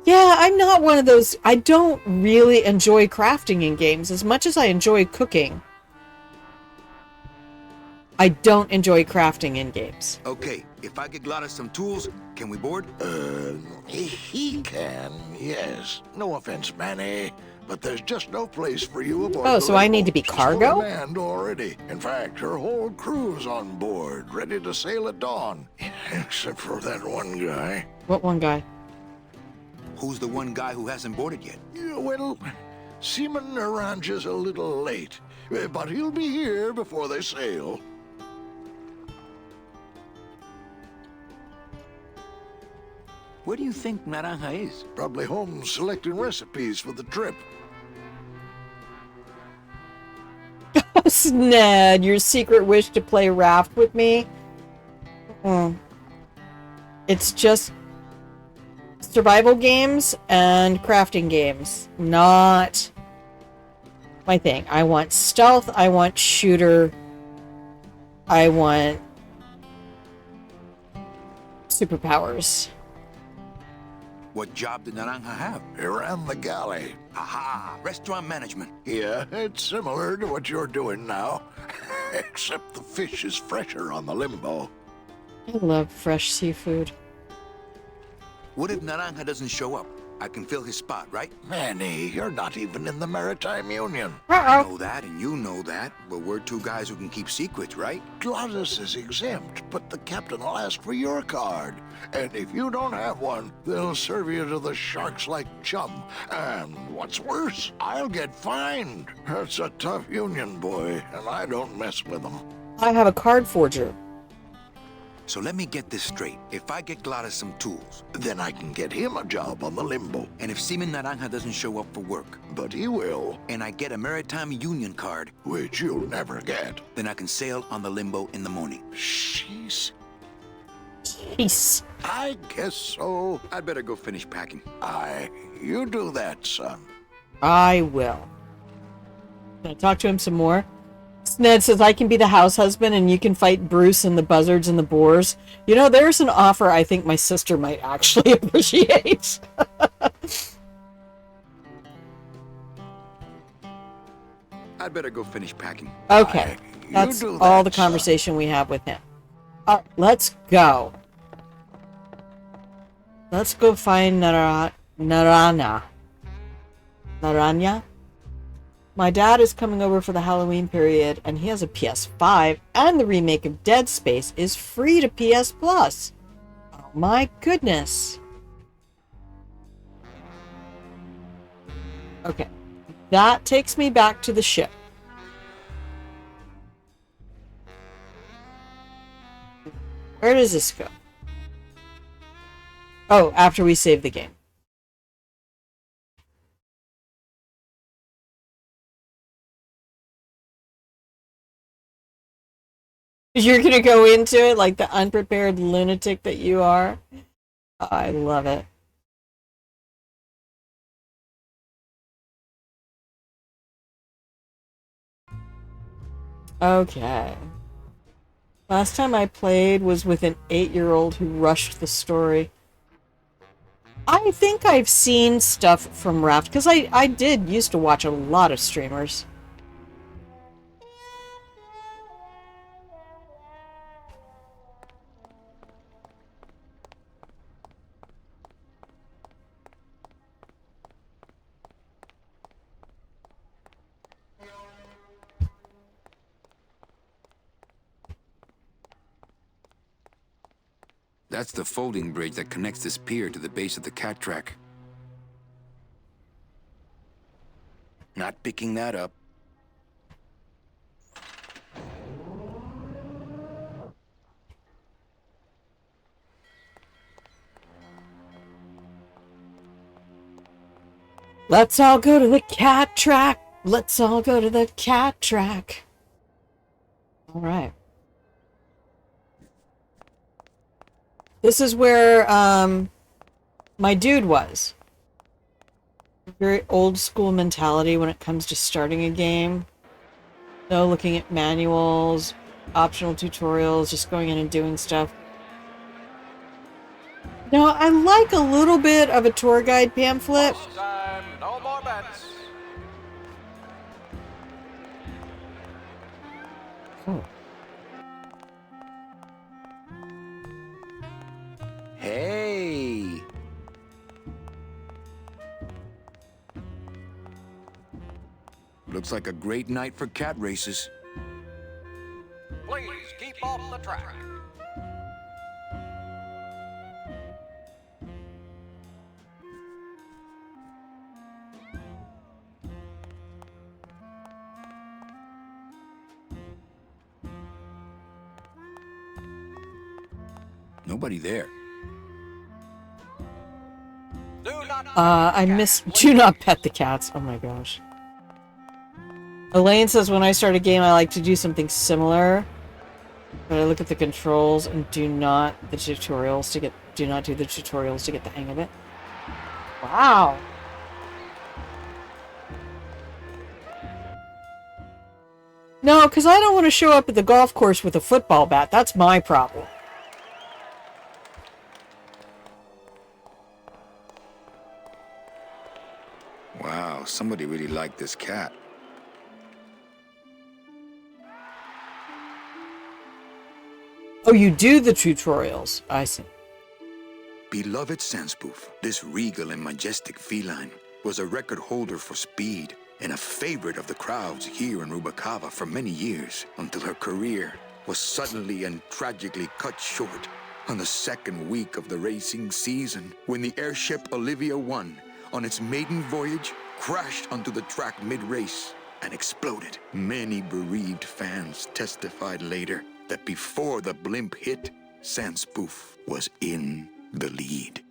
Yeah, I'm not one of those. I don't really enjoy crafting in games as much as I enjoy cooking. I don't enjoy crafting in games. Okay, if I get Glottis some tools, can we board? He can, yes. No offense, Manny, but there's just no place for you aboard. Oh, so I need to be cargo? She's full manned already. In fact, her whole crew's on board, ready to sail at dawn. Except for that one guy. What one guy? Who's the one guy who hasn't boarded yet? Yeah, well, Seaman Naranja's a little late, but he'll be here before they sail. Where do you think Naranja is? Probably home selecting recipes for the trip. Oh, Ned, your secret wish to play Raft with me? It's just survival games and crafting games. Not my thing. I want stealth. I want shooter. I want superpowers. What job did Naranja have? He ran the galley. Aha! Restaurant management. Yeah, it's similar to what you're doing now. Except the fish is fresher on the Limbo. I love fresh seafood. What if Naranja doesn't show up? I can fill his spot, right? Manny, you're not even in the Maritime Union. I know that, and you know that, but we're two guys who can keep secrets, right? Glottis is exempt, but the captain will ask for your card. And if you don't have one, they'll serve you to the sharks like chum. And what's worse, I'll get fined. It's a tough union, boy, and I don't mess with them. I have a card forger. So let me get this straight. If I get Glottis some tools, Then I can get him a job on the limbo. and if Seaman Naranja doesn't show up for work, But he will, and I get a Maritime Union card, which you'll never get. then I can sail on the limbo in the morning. Jeez. Peace. I guess so. I'd better go finish packing. You do that, son. I will. Can I talk to him some more? Ned says, I can be the house husband and you can fight Bruce and the buzzards and the boars. You know, there's an offer I think my sister might actually appreciate. I'd better go finish packing. Okay, You that's do all that, the conversation we have with him. Let's go. Let's go find Naranya. My dad is coming over for the Halloween period, and he has a PS5, and the remake of Dead Space is free to PS Plus. Oh my goodness. Okay, that takes me back to the ship. Where does this go? Oh, after we save the game. You're gonna go into it like the unprepared lunatic that you are? Oh, I love it. Okay. Last time I played was with an 8-year-old who rushed the story. I think I've seen stuff from Raft, because I did used to watch a lot of streamers. That's the folding bridge that connects this pier to the base of the cat track. Not picking that up. Let's all go to the cat track. Let's all go to the cat track. All right. This is where my dude was. Very old school mentality when it comes to starting a game. No looking at manuals, optional tutorials, just going in and doing stuff. Now, I like a little bit of a tour guide pamphlet. No more bets. Oh. Hey! Looks like a great night for cat races. Please keep off the track. Nobody there. I miss. Do not pet the cats. Oh my gosh. Elaine says, when I start a game, I like to do something similar. But I look at the controls and do not do the tutorials to get the hang of it. Wow. No, because I don't want to show up at the golf course with a football bat. That's my problem. Wow, somebody really liked this cat. Oh, you do the tutorials. I see. Beloved Sandspoof, this regal and majestic feline was a record holder for speed and a favorite of the crowds here in Rubacava for many years, until her career was suddenly and tragically cut short on the second week of the racing season, when the airship Olivia 1, on its maiden voyage, crashed onto the track mid-race and exploded. Many bereaved fans testified later that before the blimp hit, Sandspoof was in the lead.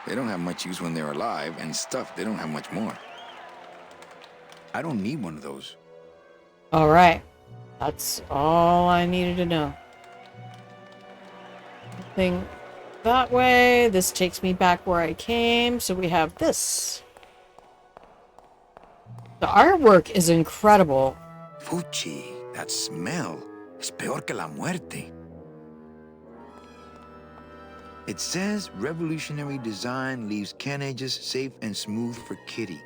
They don't have much use when they're alive, and stuff, they don't have much more. I don't need one of those. All right. That's all I needed to know. Thing that way. This takes me back where I came. So we have this. The artwork is incredible. Fuchi, that smell es peor que la muerte. It says revolutionary design leaves carnages safe and smooth for Kitty.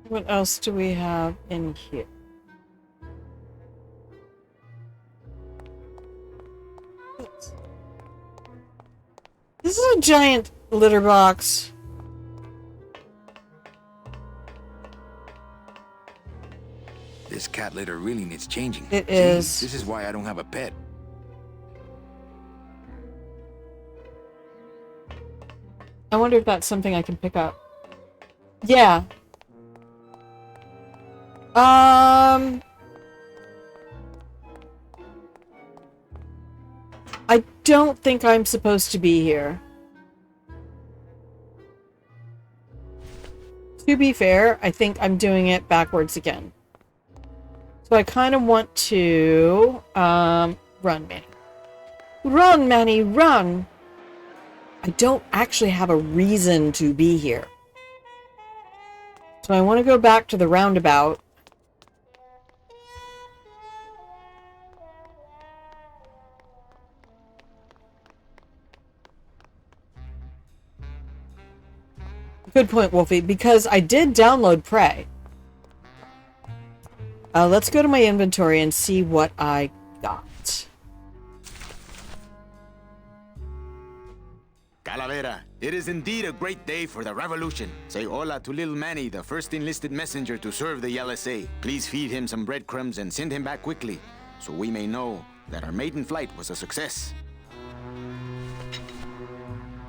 What else do we have in here? This is a giant litter box. This cat litter really needs changing. It is. This is why I don't have a pet. I wonder if that's something I can pick up. Yeah. I don't think I'm supposed to be here. To be fair, I think I'm doing it backwards again. So I kind of want to, run, Manny. Run, Manny, run! I don't actually have a reason to be here. So I want to go back to the roundabout. Good point, Wolfie, because I did download Prey. Let's go to my inventory and see what I got. Calavera, it is indeed a great day for the revolution. Say hola to little Manny, the first enlisted messenger to serve the LSA. Please feed him some breadcrumbs and send him back quickly, so we may know that our maiden flight was a success.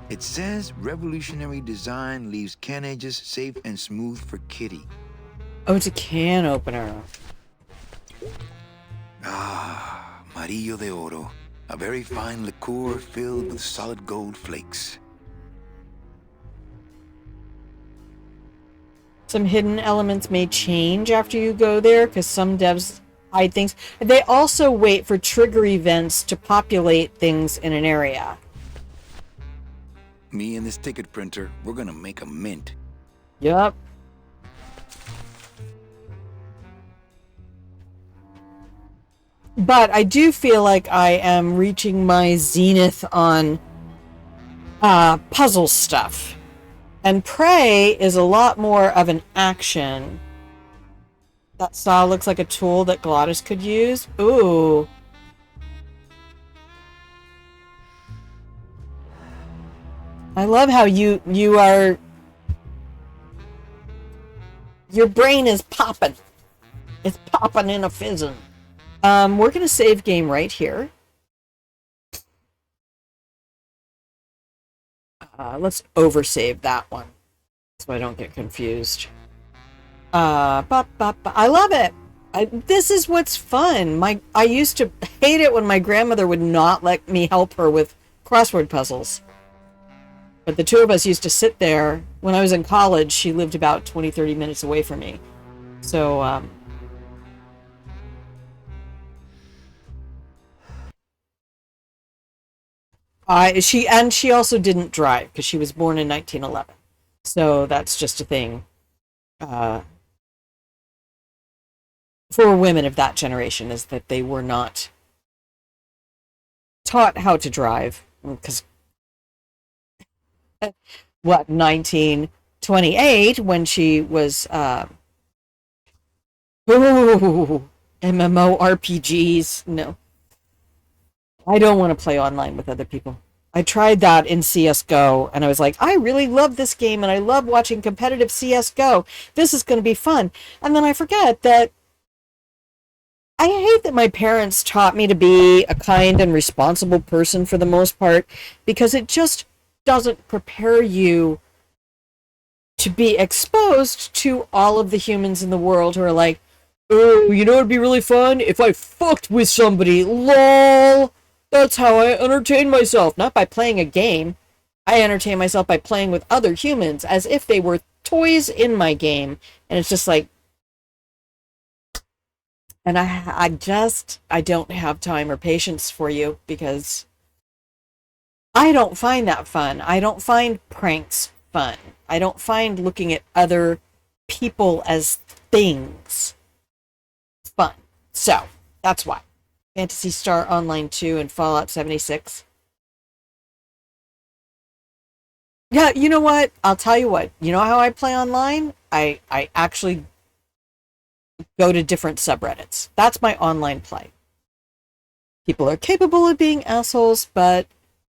It says revolutionary design leaves carnages safe and smooth for Kitty. Oh, it's a can opener. Ah, Marillo de Oro. A very fine liqueur filled with solid gold flakes. Some hidden elements may change after you go there, because some devs hide things. They also wait for trigger events to populate things in an area. Me and this ticket printer, we're gonna make a mint. Yup. But I do feel like I am reaching my zenith on puzzle stuff. And Prey is a lot more of an action. That saw looks like a tool that Glottis could use. Ooh. I love how you are... Your brain is popping. It's popping in a fizzing. We're going to save game right here. Let's oversave that one so I don't get confused. I love it. This is what's fun. I used to hate it when my grandmother would not let me help her with crossword puzzles. But the two of us used to sit there. When I was in college, she lived about 20-30 minutes away from me. So, she also didn't drive because she was born in 1911. So that's just a thing for women of that generation, is that they were not taught how to drive, because what, 1928, when she was ooh, MMORPGs. No, I don't want to play online with other people. I tried that in CSGO, and I was like, I really love this game, and I love watching competitive CSGO. This is going to be fun. And then I forget that I hate that my parents taught me to be a kind and responsible person for the most part, because it just doesn't prepare you to be exposed to all of the humans in the world who are like, oh, you know what'd be really fun? If I fucked with somebody, lol. That's how I entertain myself. Not by playing a game. I entertain myself by playing with other humans as if they were toys in my game. And it's just like, and I don't have time or patience for you, because I don't find that fun. I don't find pranks fun. I don't find looking at other people as things fun. So, that's why. Phantasy Star Online 2 and Fallout 76. Yeah, you know what? I'll tell you what. You know how I play online? I actually go to different subreddits. That's my online play. People are capable of being assholes, but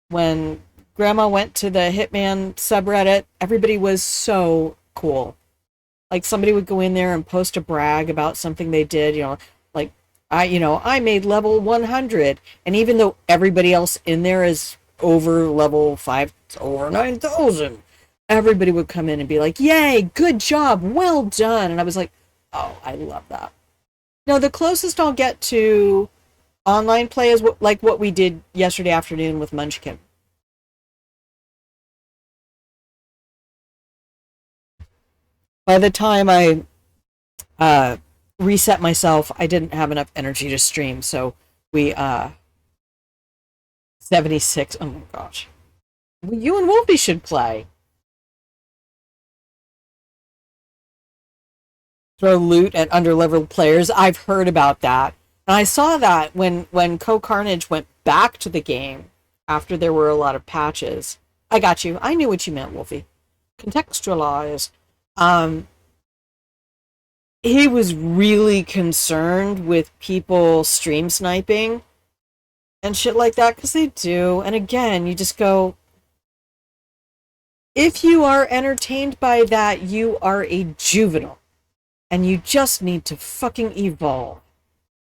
when Grandma went to the Hitman subreddit, everybody was so cool. Like, somebody would go in there and post a brag about something they did, like, I made level 100, and even though everybody else in there is over level 5 or 9,000, everybody would come in and be like, yay, good job, well done. And I was like, oh, I love that. No, the closest I'll get to online play is like what we did yesterday afternoon with Munchkin. By the time I reset myself, I didn't have enough energy to stream, so we 76. Oh my gosh. Well, you and Wolfie should play. Throw loot at underleveled players. I've heard about that. And I saw that when Co-Carnage went back to the game after there were a lot of patches. I got you. I knew what you meant, Wolfie. Contextualize. He was really concerned with people stream sniping and shit like that, because they do. And again, you just go, if you are entertained by that, you are a juvenile. And you just need to fucking evolve.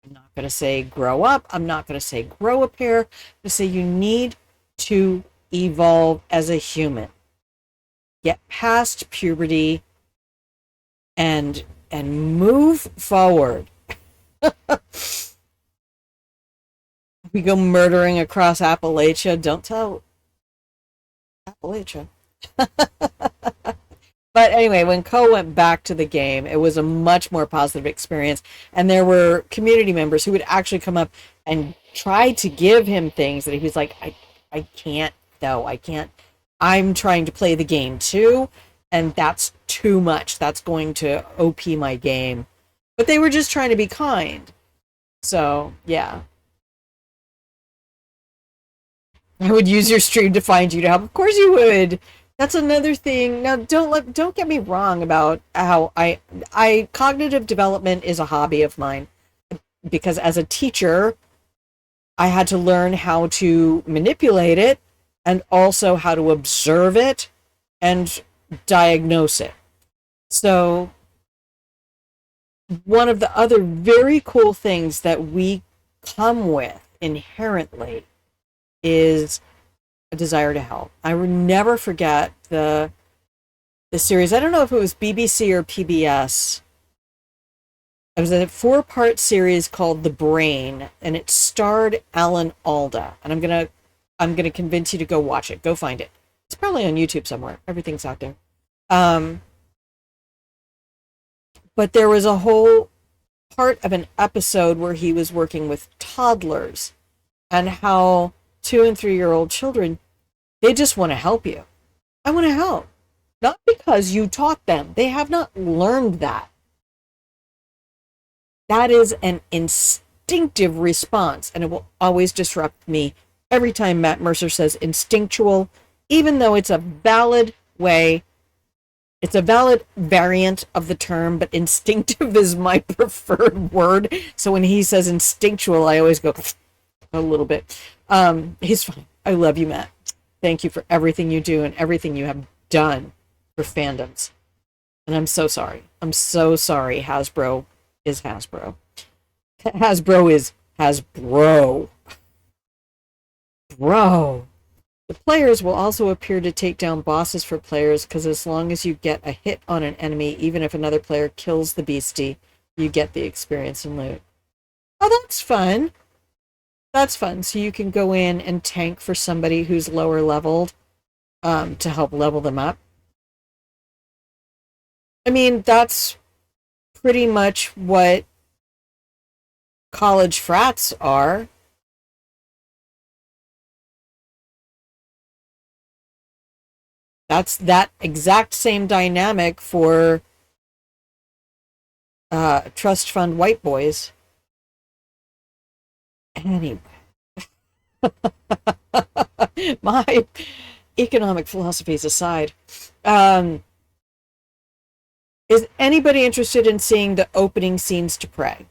I'm not going to say grow up. I'm not going to say grow a pair. I'm going to say you need to evolve as a human. Get past puberty and move forward. We go murdering across Appalachia. Don't tell Appalachia. But anyway, when Co went back to the game, it was a much more positive experience. And there were community members who would actually come up and try to give him things that he was like, I can't, though. I can't. I'm trying to play the game too, and that's too much. That's going to OP my game. But they were just trying to be kind. So, yeah. I would use your stream to find you to help. Of course you would. That's another thing. Now, don't get me wrong about how I cognitive development is a hobby of mine, because as a teacher, I had to learn how to manipulate it and also how to observe it and diagnose it. So one of the other very cool things that we come with inherently is a desire to help. I will never forget the series. I don't know if it was BBC or PBS. It was a 4-part series called The Brain, and it starred Alan Alda. And I'm gonna convince you to go watch it. Go find it. It's probably on YouTube somewhere. Everything's out there. But there was a whole part of an episode where he was working with toddlers, and how 2- and 3-year-old children, they just want to help you. I want to help. Not because you taught them. They have not learned that. That is an instinctive response, and it will always disrupt me every time Matt Mercer says instinctual even though it's a valid way, it's a valid variant of the term, but instinctive is my preferred word. So when he says instinctual, I always go a little bit. He's fine. I love you, Matt. Thank you for everything you do and everything you have done for fandoms. And I'm so sorry. I'm so sorry. Hasbro is Hasbro. Hasbro is Hasbro. Bro. The players will also appear to take down bosses for players, because as long as you get a hit on an enemy, even if another player kills the beastie, you get the experience and loot. Oh, that's fun. That's fun. So you can go in and tank for somebody who's lower leveled to help level them up. I mean, that's pretty much what college frats are. That's that exact same dynamic for trust fund white boys. Anyway. My economic philosophies aside, is anybody interested in seeing the opening scenes to Prey?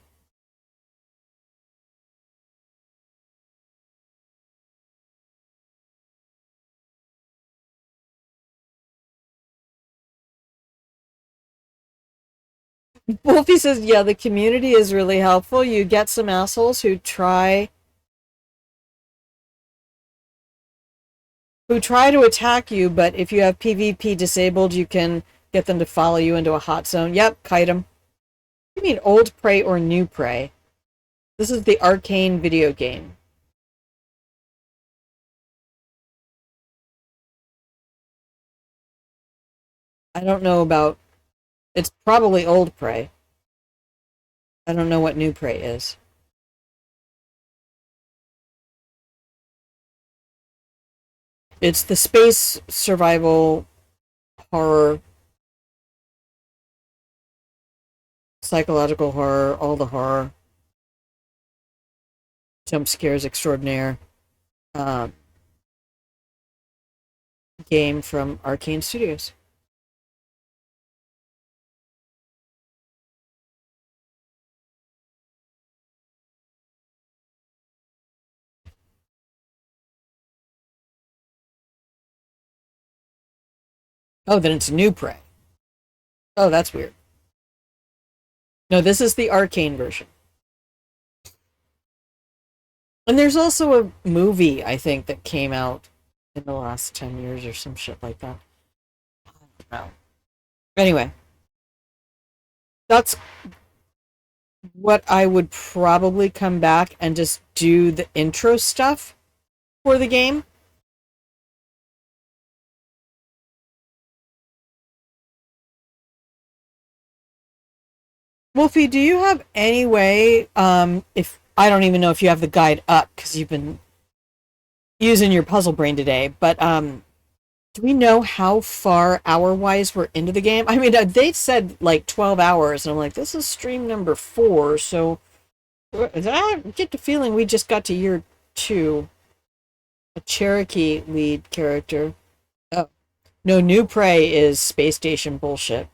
Wolfie says, yeah, the community is really helpful. You get some assholes who try to attack you, but if you have PvP disabled, you can get them to follow you into a hot zone. Yep, kite them. You mean old Prey or new Prey? This is the Arcane video game. I don't know about... It's probably old Prey. I don't know what new Prey is. It's the space survival horror, psychological horror, all the horror, jump scares extraordinaire game from Arcane Studios. Oh, then it's new Prey. Oh, that's weird. No, this is the Arcane version. And there's also a movie, I think, that came out in the last 10 years or some shit like that. I don't know. Anyway, that's what I would probably come back and just do the intro stuff for the game. Wolfie, do you have any way, if I don't even know if you have the guide up because you've been using your puzzle brain today, but do we know how far hour-wise we're into the game? I mean, they said like 12 hours, and I'm like, this is stream number 4, so I get the feeling we just got to year 2. A Cherokee lead character. Oh, no, New Prey is space station bullshit.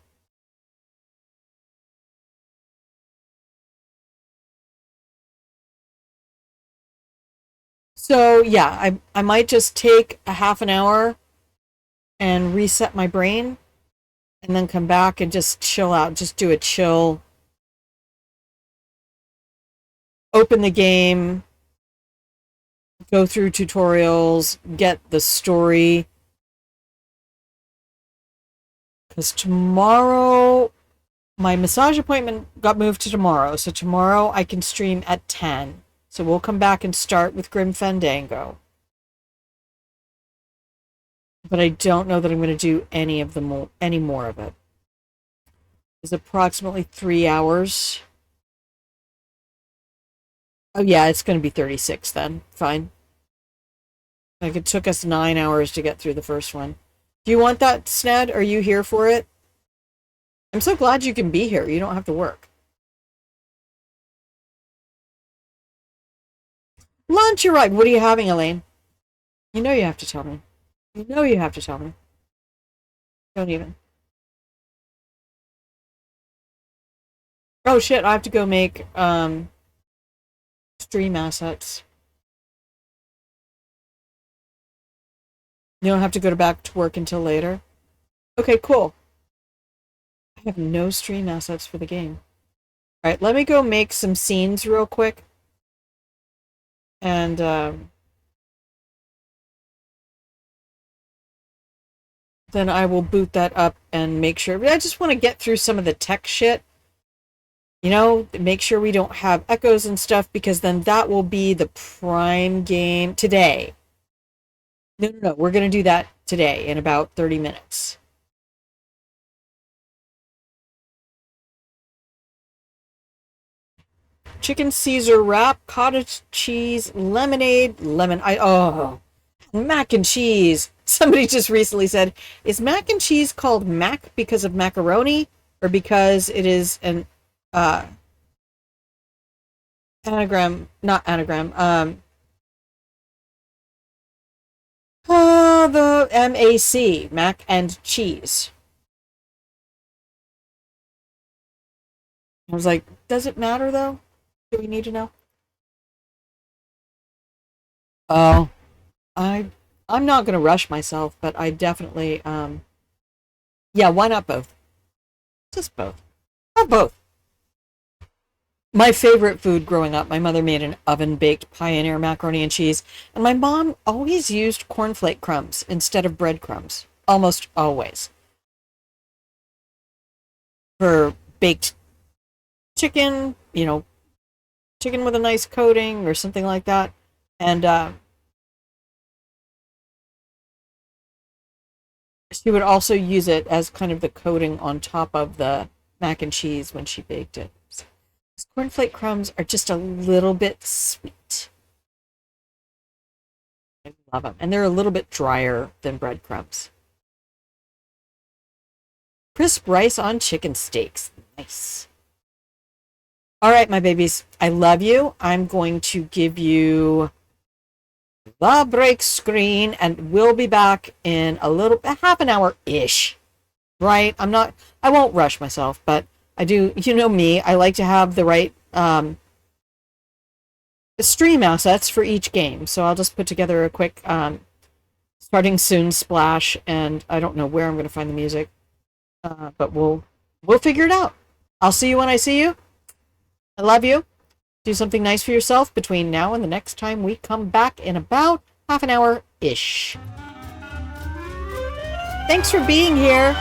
So yeah, I might just take a half an hour and reset my brain and then come back and just chill out, just do a chill, open the game, go through tutorials, get the story. Because tomorrow, my massage appointment got moved to tomorrow, so tomorrow I can stream at 10. So we'll come back and start with Grim Fandango. But I don't know that I'm going to do any more of it. It's approximately 3 hours. Oh yeah, it's going to be 36 then. Fine. Like, it took us 9 hours to get through the first one. Do you want that, Sned? Are you here for it? I'm so glad you can be here. You don't have to work. Lunch, you're right. What are you having, Elaine? You know you have to tell me. You know you have to tell me. Don't even. Oh shit, I have to go make stream assets. You don't have to go back to work until later. Okay, cool. I have no stream assets for the game. Alright, let me go make some scenes real quick. And then I will boot that up and make sure. I just want to get through some of the tech shit. You know, make sure we don't have echoes and stuff, because then that will be the prime game today. No. We're going to do that today in about 30 minutes. Chicken Caesar wrap, cottage cheese, lemonade, mac and cheese. Somebody just recently said, is mac and cheese called mac because of macaroni, or because it is an anagram, not anagram, the MAC, mac and cheese. I was like, does it matter though? Do we need to know? Oh, I'm not going to rush myself, but I definitely, yeah, why not both? Just both. Have both. My favorite food growing up, my mother made an oven-baked Pioneer macaroni and cheese, and my mom always used cornflake crumbs instead of breadcrumbs. Almost always. For baked chicken, you know, chicken with a nice coating or something like that. And she would also use it as kind of the coating on top of the mac and cheese when she baked it. Cornflake crumbs are just a little bit sweet. I love them. And they're a little bit drier than breadcrumbs. Crisp rice on chicken steaks. Nice. All right, my babies. I love you. I'm going to give you the break screen, and we'll be back in half an hour-ish. Right? I won't rush myself, but I do, you know me, I like to have the right stream assets for each game. So I'll just put together a quick starting soon splash, and I don't know where I'm going to find the music, but we'll figure it out. I'll see you when I see you. I love you. Do something nice for yourself between now and the next time we come back in about half an hour-ish. Thanks for being here.